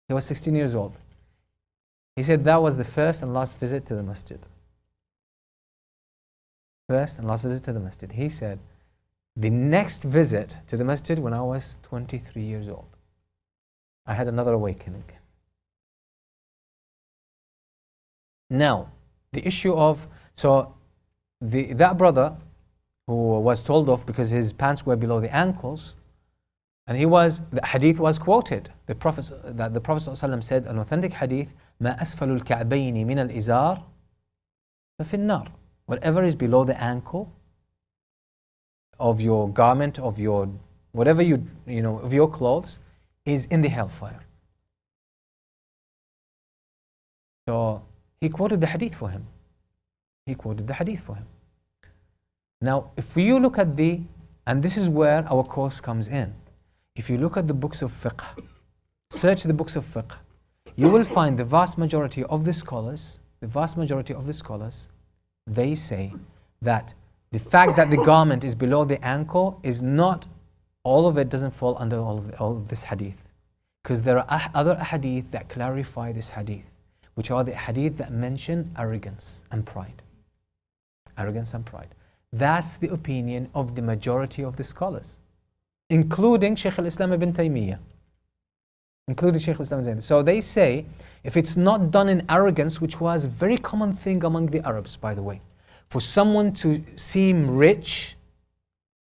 He was 16 years old. He said that was the first and last visit to the masjid. first and last visit to the masjid. He said, the next visit to the masjid when I was 23 years old, I had another awakening. Now, the issue of, that brother who was told off because his pants were below the ankles, and the hadith was quoted. The Prophet ﷺ said, an authentic hadith, ما أسفل الكعبين من الإزار ففي النار. Whatever is below the ankle of your garment, of your whatever of your clothes, is in the hellfire. So he quoted the hadith for him. Now, if you look at and this is where our course comes in. If you look at the books of fiqh, search the books of fiqh, you will find the vast majority of the scholars, they say that the fact that the garment is below the ankle is not, all of it doesn't fall under all of this hadith. Because there are other hadith that clarify this hadith, which are the hadith that mention arrogance and pride. That's the opinion of the majority of the scholars, including Shaykh al-Islam ibn Taymiyyah. So they say, if it's not done in arrogance, which was a very common thing among the Arabs, by the way, for someone to seem rich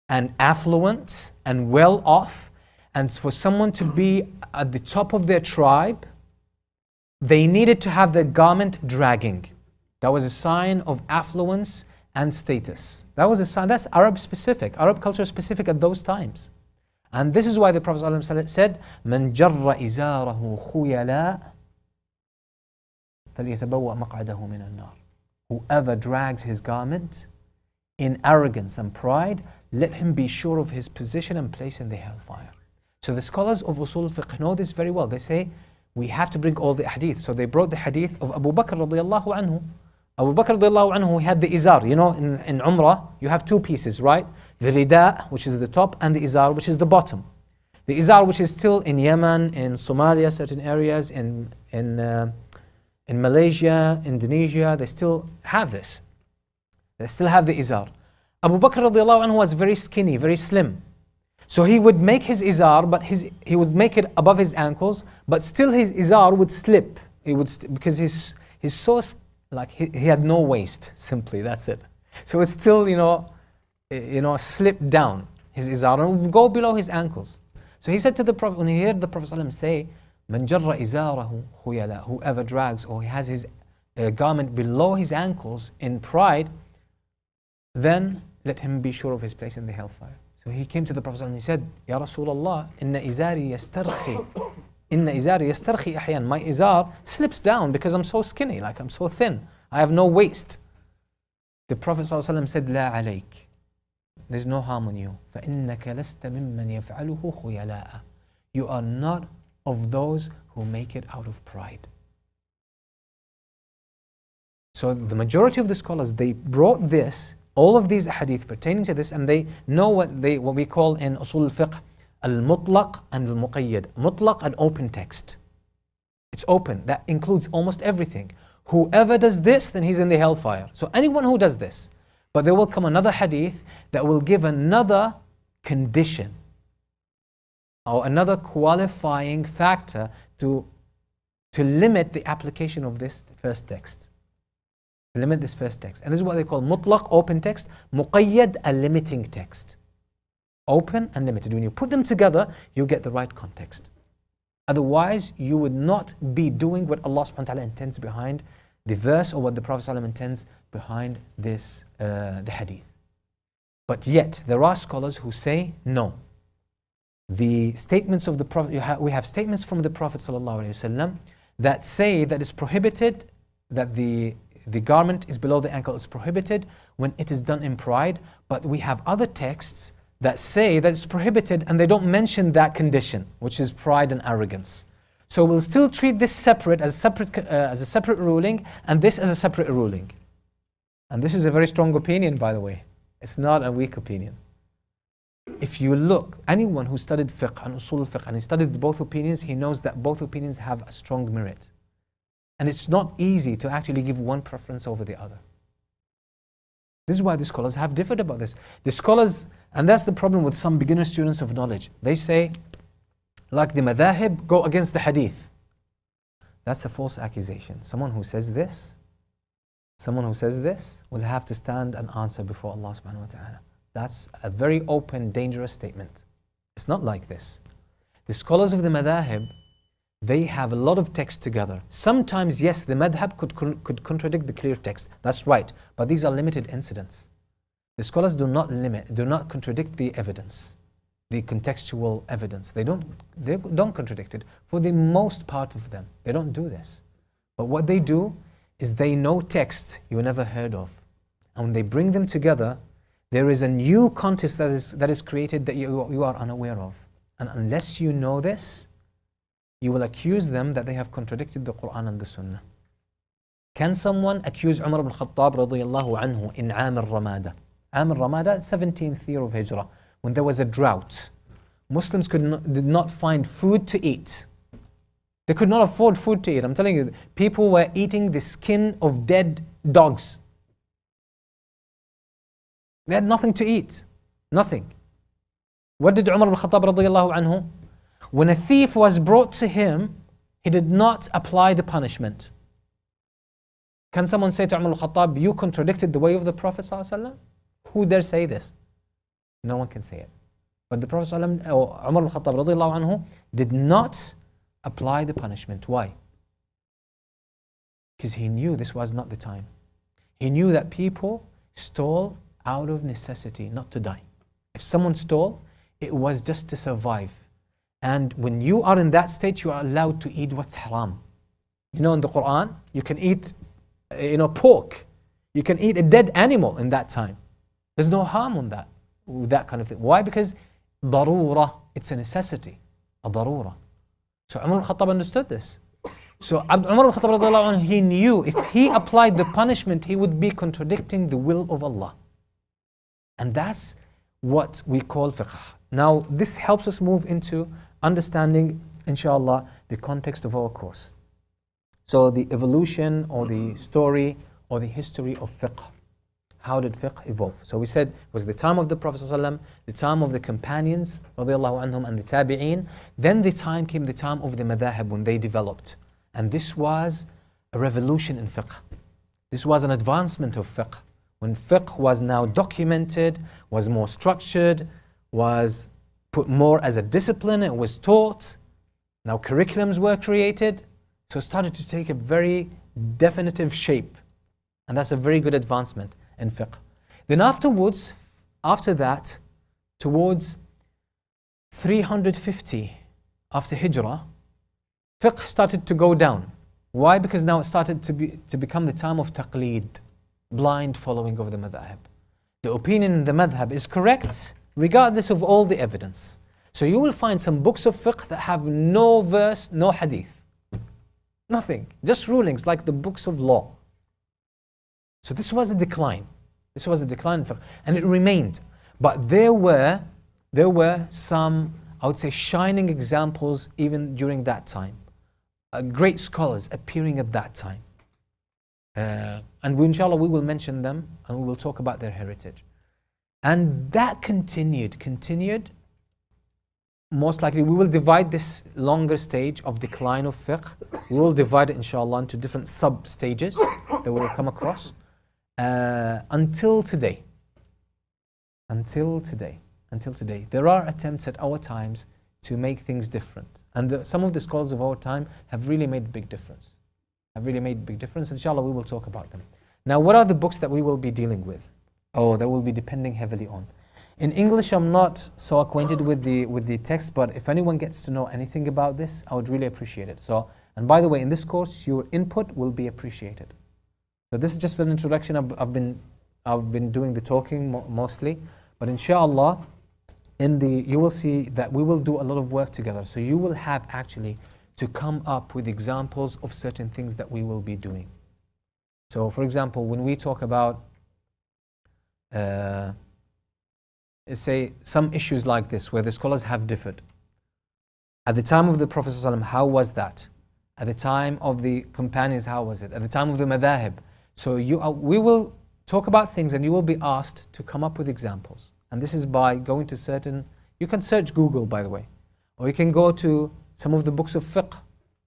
and affluent and well off, and for someone to be at the top of their tribe, they needed to have their garment dragging. That was a sign of affluence and status. That was a sign, that's Arab culture specific at those times. And this is why the Prophet ﷺ said, مَنْ جَرَّ إِزَارَهُ خُيَلَاء فَلْيَتَبَوَّأْ مَقْعَدَهُ مِنَ النَّارِ. Whoever drags his garment in arrogance and pride, let him be sure of his position and place in the hellfire. So the scholars of Usul al-Fiqh know this very well. They say, we have to bring all the hadith. So they brought the hadith of Abu Bakr radiallahu anhu. Abu Bakr radiallahu anhu, he had the izar. In Umrah, you have two pieces, right? The rida, which is the top, and the izar, which is the bottom. The izar, which is still in Yemen, in Somalia, certain areas, in Malaysia, Indonesia, they still have this. They still have the izar. Abu Bakr radiallahu anhu was very skinny, very slim. So he would make his izar, but he would make it above his ankles, but still his izar would slip. Because he's so, he had no waist, simply, that's it. So it's still, slipped down, his izar, and would go below his ankles. So he said to the Prophet, when he heard the Prophet ﷺ say, مَنْ جَرَّ إِزَارَهُ خُيَلَا, whoever drags or he has his garment below his ankles in pride, then let him be sure of his place in the hellfire. So he came to the Prophet and he said, Ya Rasulullah, inna izari yastarkhi ahyan. My izar slips down because I'm so skinny, I'm so thin. I have no waist. The Prophet said, La alayk. There's no harm on you. فَإِنَّكَ لَسْتَ مِمَّنْ يَفْعَلُهُ خُيَلَاءً. You are not of those who make it out of pride. So the majority of the scholars, they brought this, all of these hadith pertaining to this, and they know what we call in Usul al-Fiqh al-Mutlaq and al-Muqayyad. Mutlaq, an open text. It's open. That includes almost everything. Whoever does this, then he's in the hellfire. So anyone who does this. But there will come another hadith that will give another condition or another qualifying factor to limit the application of this first text. Limit this first text. And this is what they call mutlaq, open text, muqayyad, a limiting text. Open and limited. When you put them together, you get the right context. Otherwise, you would not be doing what Allah subhanahu wa ta'ala intends behind the verse or what the Prophet ﷺ intends behind this, the hadith. But yet, there are scholars who say, no. The statements of the Prophet, we have statements from the Prophet ﷺ that say that it's prohibited, that the garment is below the ankle, is prohibited when it is done in pride. But we have other texts that say that it's prohibited and they don't mention that condition, which is pride and arrogance. So we'll still treat this separate, as a separate ruling, and this as a separate ruling. And this is a very strong opinion, by the way. It's not a weak opinion. If you look, anyone who studied fiqh and usul al-fiqh and he studied both opinions, he knows that both opinions have a strong merit. And it's not easy to actually give one preference over the other. This is why the scholars have differed about this. The scholars, and that's the problem with some beginner students of knowledge. They say, like the madhahib, go against the hadith. That's a false accusation. Someone who says this will have to stand and answer before Allah subhanahu wa ta'ala. That's a very open, dangerous statement. It's not like this. The scholars of the madhahib, they have a lot of text together. Sometimes, yes, the madhab could contradict the clear text. That's right. But these are limited incidents. The scholars do not contradict the evidence, the contextual evidence. They don't contradict it. For the most part of them, they don't do this. But what they do is they know text you never heard of. And when they bring them together, there is a new context that is created that you are unaware of. And unless you know this, you will accuse them that they have contradicted the Quran and the Sunnah. Can someone accuse Umar ibn Khattab radiyallahu anhu in Am al-Ramada? Am al-Ramada, 17th year of Hijrah, when there was a drought. Muslims did not find food to eat. They could not afford food to eat. I'm telling you, people were eating the skin of dead dogs. They had nothing to eat. Nothing. What did Umar ibn Khattab radiyallahu anhu? When a thief was brought to him, he did not apply the punishment. Can someone say to Umar ibn Khattab, you contradicted the way of the Prophet sallallahu alaihi wasallam? Who dare say this? No one can say it. But the Prophet sallallahu alaihi wasallam, or Umar ibn Khattab radiyallahu anhu, did not apply the punishment. Why? Because he knew this was not the time. He knew that people stole out of necessity, not to die. If someone stole, it was just to survive. And when you are in that state, you are allowed to eat what's haram. You know, in the Quran, you can eat, pork. You can eat a dead animal in that time. There's no harm on that kind of thing. Why? Because darura, it's a necessity, a darura. So Umar al-Khattab understood this. So Umar al-Khattab radiallahu anhu, he knew if he applied the punishment, he would be contradicting the will of Allah. And that's what we call fiqh. Now, this helps us move into understanding, inshallah, the context of our course. So the evolution or the story or the history of fiqh. How did fiqh evolve? So we said it was the time of the Prophet ﷺ, the time of the companions radiallahu anhum and the tabi'een. Then the time came the time of the madhahib when they developed. And this was a revolution in fiqh. This was an advancement of fiqh. When fiqh was now documented, was more structured, was put more as a discipline, it was taught. Now curriculums were created. So it started to take a very definitive shape. And that's a very good advancement in fiqh. Then after that, towards 350 after Hijrah, fiqh started to go down. Why? Because now it started to become the time of taqleed, blind following of the madhab. The opinion in the madhab is correct, regardless of all the evidence. So you will find some books of fiqh that have no verse, no hadith. Nothing. Just rulings like the books of law. So this was a decline. This was a decline in fiqh. And it remained. But there were some, I would say, shining examples even during that time. Great scholars appearing at that time. And inshallah we will mention them and we will talk about their heritage. And that continued. Most likely we will divide this longer stage of decline of fiqh. We will divide it inshallah into different sub-stages that we will come across. Until today. There are attempts at our times to make things different. And some of the scholars of our time have really made a big difference. Inshallah, we will talk about them. Now, what are the books that we will be dealing with? That we'll be depending heavily on. In English, I'm not so acquainted with the text, but if anyone gets to know anything about this, I would really appreciate it. So, and by the way, in this course, your input will be appreciated. So this is just an introduction. I've been doing the talking mostly, but inshallah, you will see that we will do a lot of work together. So you will have actually to come up with examples of certain things that we will be doing. So for example, when we talk about say some issues like this where the scholars have differed. At the time of the Prophet ﷺ, how was that? At the time of the companions, how was it? At the time of the madhahib. So we will talk about things and you will be asked to come up with examples. And this is by going to certain, you can search Google, by the way, or you can go to some of the books of fiqh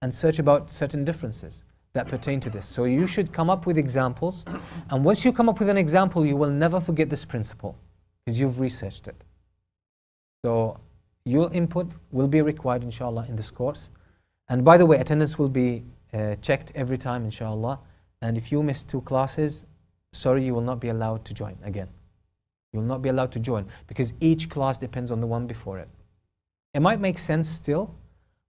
and search about certain differences that pertain to this. So you should come up with examples, and once you come up with an example, you will never forget this principle because you've researched it. So your input will be required, inshallah, in this course. And by the way, attendance will be checked every time, inshallah. And if you miss 2 classes, sorry, you will not be allowed to join again. You will not be allowed to join because each class depends on the one before it. It might make sense still,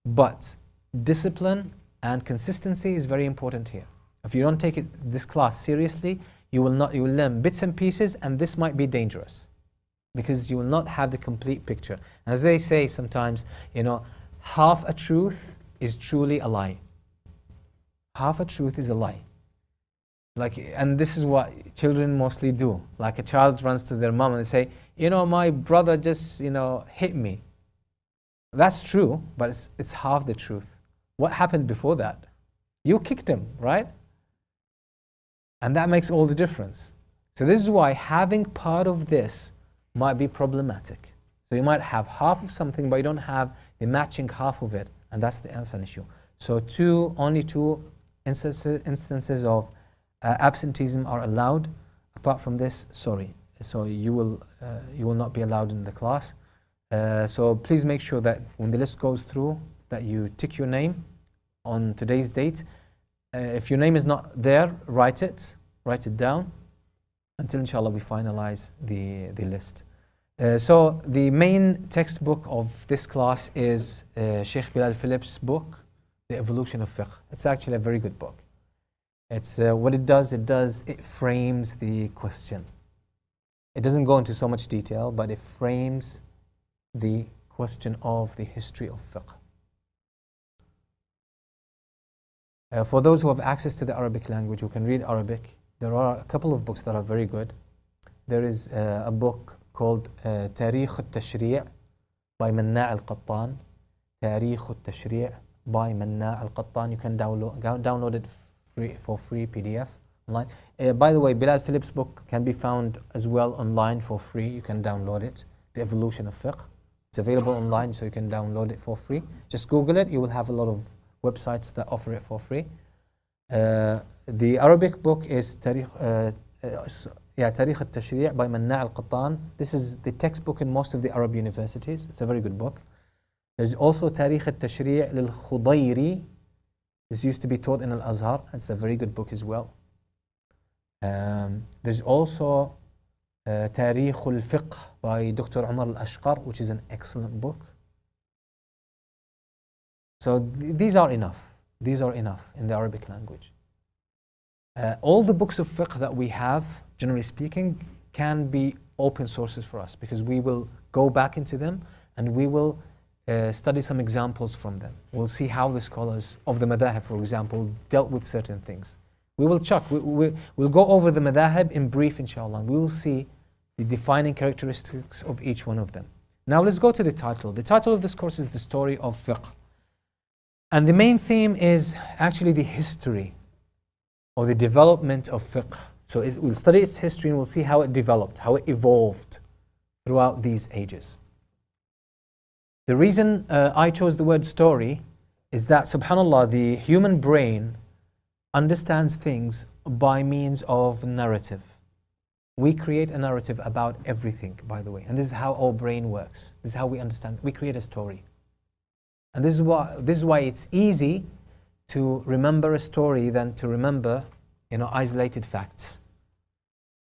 but discipline and consistency is very important here. If you don't take this class seriously, you will learn bits and pieces, and this might be dangerous because you will not have the complete picture. As they say sometimes, half a truth is truly a lie. Half a truth is a lie. And this is what children mostly do. Like a child runs to their mom and they say, my brother just, hit me. That's true, but it's half the truth. What happened before that? You kicked him, right? And that makes all the difference. So this is why having part of this might be problematic. So you might have half of something, but you don't have the matching half of it, and that's an issue. So only two instances of absenteeism are allowed. Apart from this, sorry. So you will not be allowed in the class. So please make sure that when the list goes through, that you tick your name on today's date. If your name is not there, write it down until inshallah we finalize the list. So the main textbook of this class is Shaykh Bilal Phillips' book, The Evolution of Fiqh. It's actually a very good book. It's what it does, it frames the question. It doesn't go into so much detail, but it frames the question of the history of fiqh. For those who have access to the Arabic language, who can read Arabic, there are a couple of books that are very good. There is a book called Tarikh al-Tashri' by Manna' al-Qattan. Tarikh al-Tashri' by Manna' al-Qattan. You can download it for free PDF online. By the way, Bilal Phillips' book can be found as well online for free. You can download it, The Evolution of Fiqh. It's available online, so you can download it for free. Just Google it. You will have a lot of websites that offer it for free. The Arabic book is Tarikh al-Tashri' by Manna' al-Qattan. This is the textbook in most of the Arab universities. It's a very good book. There's also Tarikh al-Tashri' lil-Khudayri. This used to be taught in Al-Azhar. It's a very good book as well. There's also Tarikh al-Fiqh by Dr. Umar al-Ashqar, which is an excellent book. So these are enough. These are enough in the Arabic language. All the books of fiqh that we have, generally speaking, can be open sources for us because we will go back into them and we will study some examples from them. We'll see how the scholars of the madhahib, for example, dealt with certain things. We will we'll go over the madhahib in brief, inshallah, and we will see the defining characteristics of each one of them. Now let's go to the title. The title of this course is The Story of Fiqh. And the main theme is actually the history or the development of fiqh. So we'll study its history and we'll see how it developed, how it evolved throughout these ages. The reason I chose the word story is that, subhanAllah, the human brain understands things by means of narrative. We create a narrative about everything, by the way. And this is how our brain works. This is how we understand. We create a story. And this is why it's easy to remember a story than to remember, isolated facts.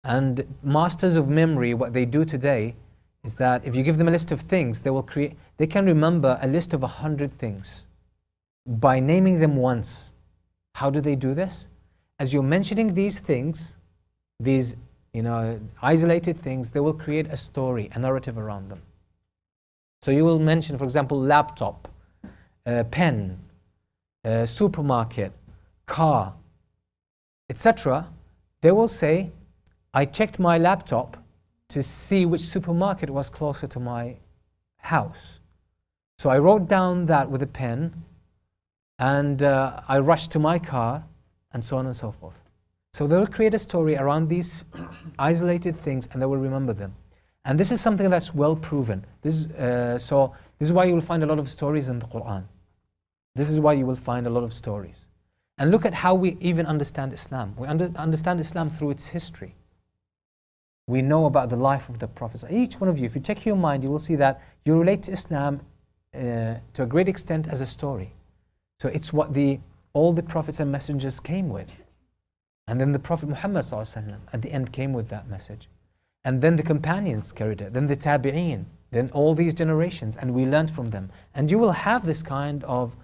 And masters of memory, what they do today is that if you give them a list of things, they can remember a list of 100 things by naming them once. How do they do this? As you're mentioning these things, these isolated things, they will create a story, a narrative around them. So you will mention, for example, laptop, pen, supermarket, car, etc. They will say, I checked my laptop to see which supermarket was closer to my house. So I wrote down that with a pen and I rushed to my car, and so on and so forth. So they will create a story around these isolated things and they will remember them. And this is something that's well proven. This is why you will find a lot of stories in the Quran. This is why you will find a lot of stories. And look at how we even understand Islam. We understand Islam through its history. We know about the life of the Prophet. Each one of you, if you check your mind, you will see that you relate to Islam to a great extent as a story. So it's what all the prophets and messengers came with. And then the Prophet Muhammad ﷺ at the end came with that message. And then the companions carried it. Then the tabi'een. Then all these generations. And we learned from them. And you will have this kind of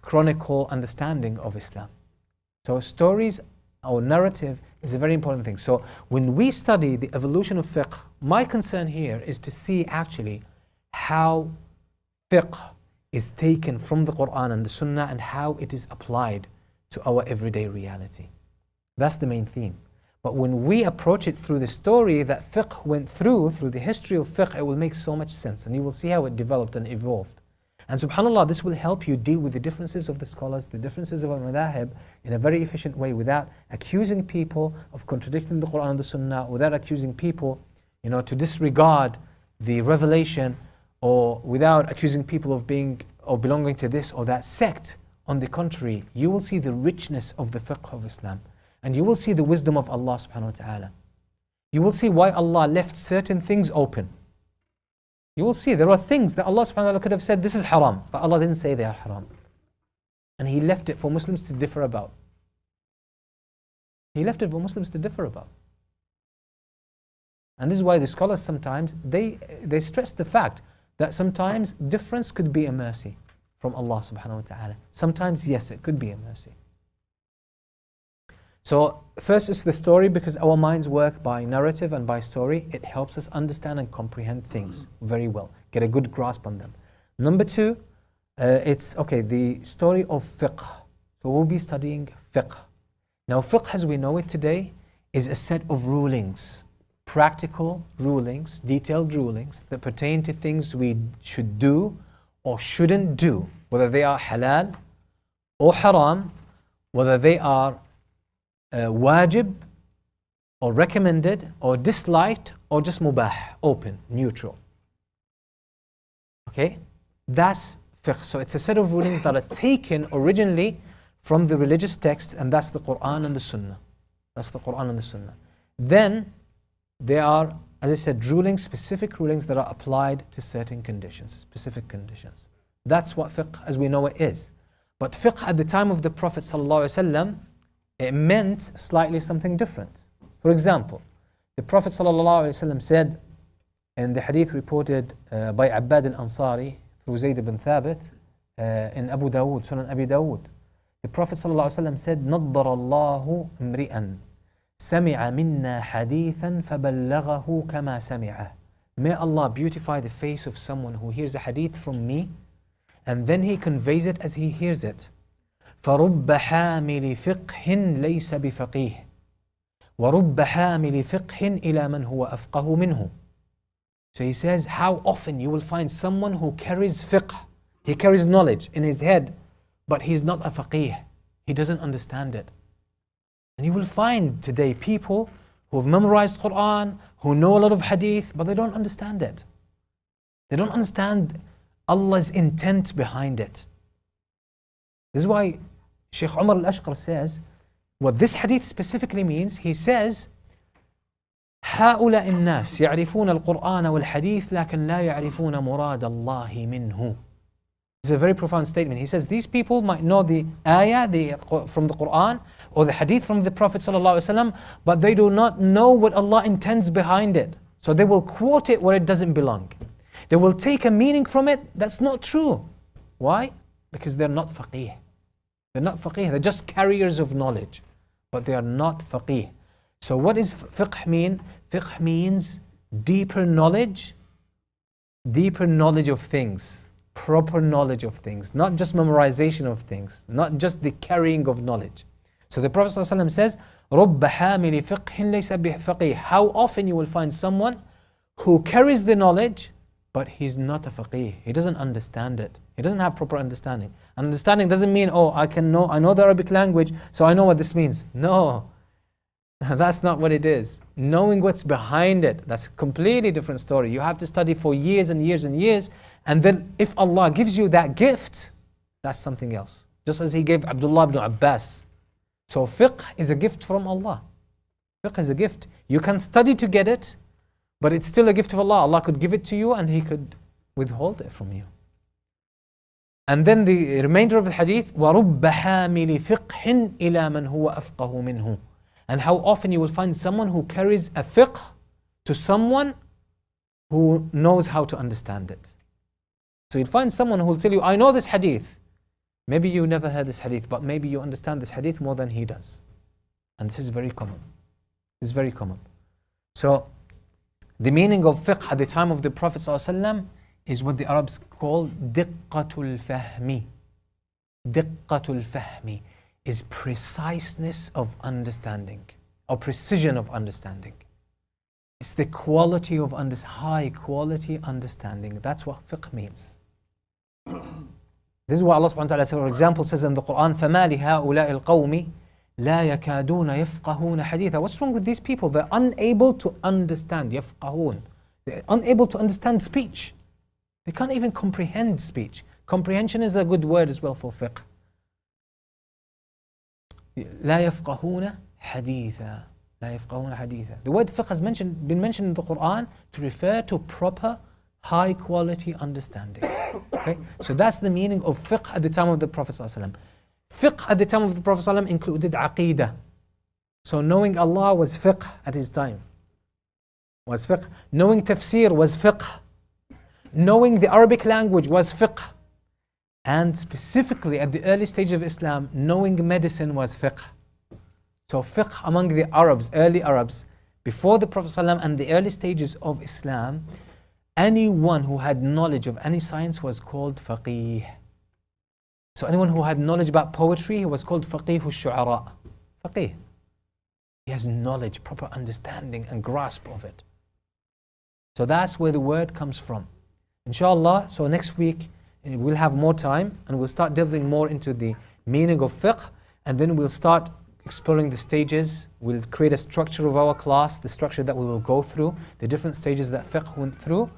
chronicle understanding of Islam. So stories or narrative is a very important thing. So when we study the evolution of fiqh, my concern here is to see actually how fiqh is taken from the Quran and the Sunnah and how it is applied to our everyday reality. That's the main theme. But when we approach it through the story that fiqh went through the history of fiqh, it will make so much sense and you will see how it developed and evolved. And subhanAllah, this will help you deal with the differences of the scholars, the differences of our madahib in a very efficient way without accusing people of contradicting the Quran and the Sunnah, without accusing people to disregard the revelation, or without accusing people of belonging to this or that sect. On the contrary, you will see the richness of the fiqh of Islam. And you will see the wisdom of Allah subhanahu wa ta'ala. You will see why Allah left certain things open. You will see there are things that Allah subhanahu wa ta'ala could have said this is haram, but Allah didn't say they are haram. And He left it for Muslims to differ about. He left it for Muslims to differ about. And this is why the scholars sometimes, they stress the fact that sometimes difference could be a mercy from Allah subhanahu wa ta'ala. Sometimes, yes, it could be a mercy. So first is the story, because our minds work by narrative and by story. It helps us understand and comprehend things very well, get a good grasp on them. Number two, it's the story of fiqh. So we'll be studying fiqh. Now fiqh as we know it today is a set of rulings, practical rulings, detailed rulings that pertain to things we should do or shouldn't do, whether they are halal or haram, whether they are wajib or recommended or disliked or just mubah, open, neutral. Okay, that's fiqh. So it's a set of rulings that are taken originally from the religious texts, and that's the Quran and the Sunnah. That's the Quran and the Sunnah. Then there are, as I said, rulings, specific rulings that are applied to certain conditions, specific conditions. That's what fiqh as we know it is. But fiqh at the time of the Prophet ﷺ, it meant slightly something different. For example, the Prophet ﷺ said in the hadith reported by Abbad al-Ansari through Zayd ibn Thabit in Abu Dawood, Sunan Abi Dawood. The Prophet ﷺ said, نَضَّرَ اللَّهُ امْرِئًا سَمِعَ مِنَّا حَدِيثًا فَبَلَّغَهُ كَمَا سَمِعَهُ. May Allah beautify the face of someone who hears a hadith from me and then he conveys it as he hears it. فَرُبَّ حَامِلِ فِقْهٍ لَيْسَ بِفَقِيهٍ وَرُبَّ حَامِلِ فِقْهٍ إِلَى مَنْ هُوَ أَفْقَهُ مِنْهُ. So he says, how often you will find someone who carries fiqh, he carries knowledge in his head, but he's not a faqih. He doesn't understand it. And you will find today people who have memorized Quran, who know a lot of hadith, but they don't understand it. They don't understand Allah's intent behind it. This is why Shaykh Umar al-Ashqar says, what this hadith specifically means, he says, هؤلاء الناس يعرفون القرآن والحديث لكن لا يعرفون مراد الله منه. It's a very profound statement. He says these people might know the ayah from the Quran or the hadith from the Prophet ﷺ, but they do not know what Allah intends behind it. So they will quote it where it doesn't belong. They will take a meaning from it that's not true. Why? Because they're not faqih. They're not faqih. They're just carriers of knowledge, but they are not faqih. So what does fiqh mean? Fiqh means deeper knowledge of things, proper knowledge of things, not just memorization of things, not just the carrying of knowledge. So the Prophet ﷺ says, رُبَّ حَامِلِ فِقْهٍ لَيْسَ بِفَقِيهٍ. How often you will find someone who carries the knowledge, but he's not a faqih. He doesn't understand it. He doesn't have proper understanding. And understanding doesn't mean, oh, I know the Arabic language, so I know what this means. No, that's not what it is. Knowing what's behind it, that's a completely different story. You have to study for years and years and years, and then if Allah gives you that gift, that's something else. Just as He gave Abdullah ibn Abbas. So fiqh is a gift from Allah. Fiqh is a gift. You can study to get it, but it's still a gift of Allah. Allah could give it to you and He could withhold it from you. And then the remainder of the hadith, وَرُبَّ حَامِلِ فِقْهٍ إِلَى مَنْ هُوَ أَفْقَهُ مِنْهُ. And how often you will find someone who carries a fiqh to someone who knows how to understand it. So you'd find someone who will tell you, I know this hadith. Maybe you never heard this hadith, but maybe you understand this hadith more than he does. And this is very common. It's very common. So the meaning of fiqh at the time of the Prophet ﷺ is what the Arabs call diqqatul fahmi. Diqqatul fahmi is preciseness of understanding, or precision of understanding. It's the quality of high quality understanding. That's what fiqh means. This is what Allah subhanahu wa ta'ala, for example, says in the Quran, فَمَا لِهَؤُلَاءِ الْقَوْمِ لَا يَكَادُونَ يَفْقَهُونَ حَدِيثًا. What's wrong with these people? They're unable to understand. يَفْقَهُون. They're unable to understand speech. They can't even comprehend speech. Comprehension is a good word as well for fiqh. لا يفقهون حديثا. لا يفقهون حديثا. The word fiqh has been mentioned in the Quran to refer to proper, high quality understanding. Okay? So that's the meaning of fiqh at the time of the Prophet ﷺ. Fiqh at the time of the Prophet ﷺ included aqeedah. So knowing Allah was fiqh at his time. Was fiqh. Knowing tafsir was fiqh. Knowing the Arabic language was fiqh. And specifically at the early stage of Islam, knowing medicine was fiqh. So fiqh among the Arabs, early Arabs, before the Prophet ﷺ and the early stages of Islam, anyone who had knowledge of any science was called faqih. So anyone who had knowledge about poetry was called faqih al-shu'ara. Faqih. He has knowledge, proper understanding and grasp of it. So that's where the word comes from. Inshallah, so next week we'll have more time and we'll start delving more into the meaning of fiqh, and then we'll start exploring the stages. We'll create a structure of our class, the structure that we will go through, the different stages that fiqh went through.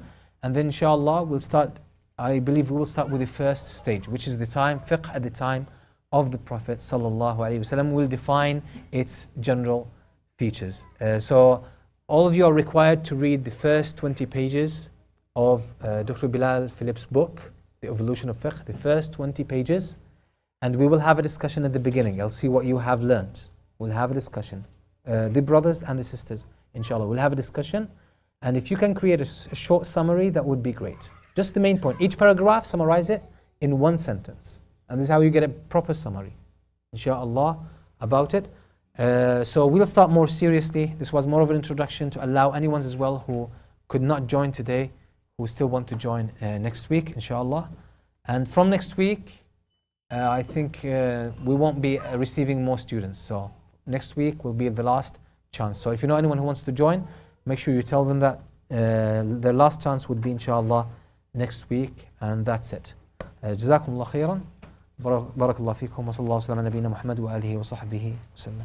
And then inshallah we'll start, I believe we will start with the first stage, which is the time, fiqh at the time of the Prophet sallallahu alaihi wasallam. We'll define its general features. So all of you are required to read the first 20 pages of Dr. Bilal Phillips' book, The Evolution of Fiqh, the first 20 pages. And we will have a discussion at the beginning. I'll see what you have learnt. We'll have a discussion. The brothers and the sisters, inshallah, we'll have a discussion. And if you can create a short summary, that would be great. Just the main point. Each paragraph, summarize it in one sentence. And this is how you get a proper summary, inshallah, about it. So we'll start more seriously. This was more of an introduction to allow anyone as well who could not join today, who still want to join next week, inshallah. And from next week, I think we won't be receiving more students. So next week will be the last chance. So if you know anyone who wants to join, make sure you tell them that the last chance would be inshallah next week, and that's it. جزاكم الله خيرا. بارك الله فيكم وصلى الله وسلم على نبينا محمد وآله وصحبه وسلم.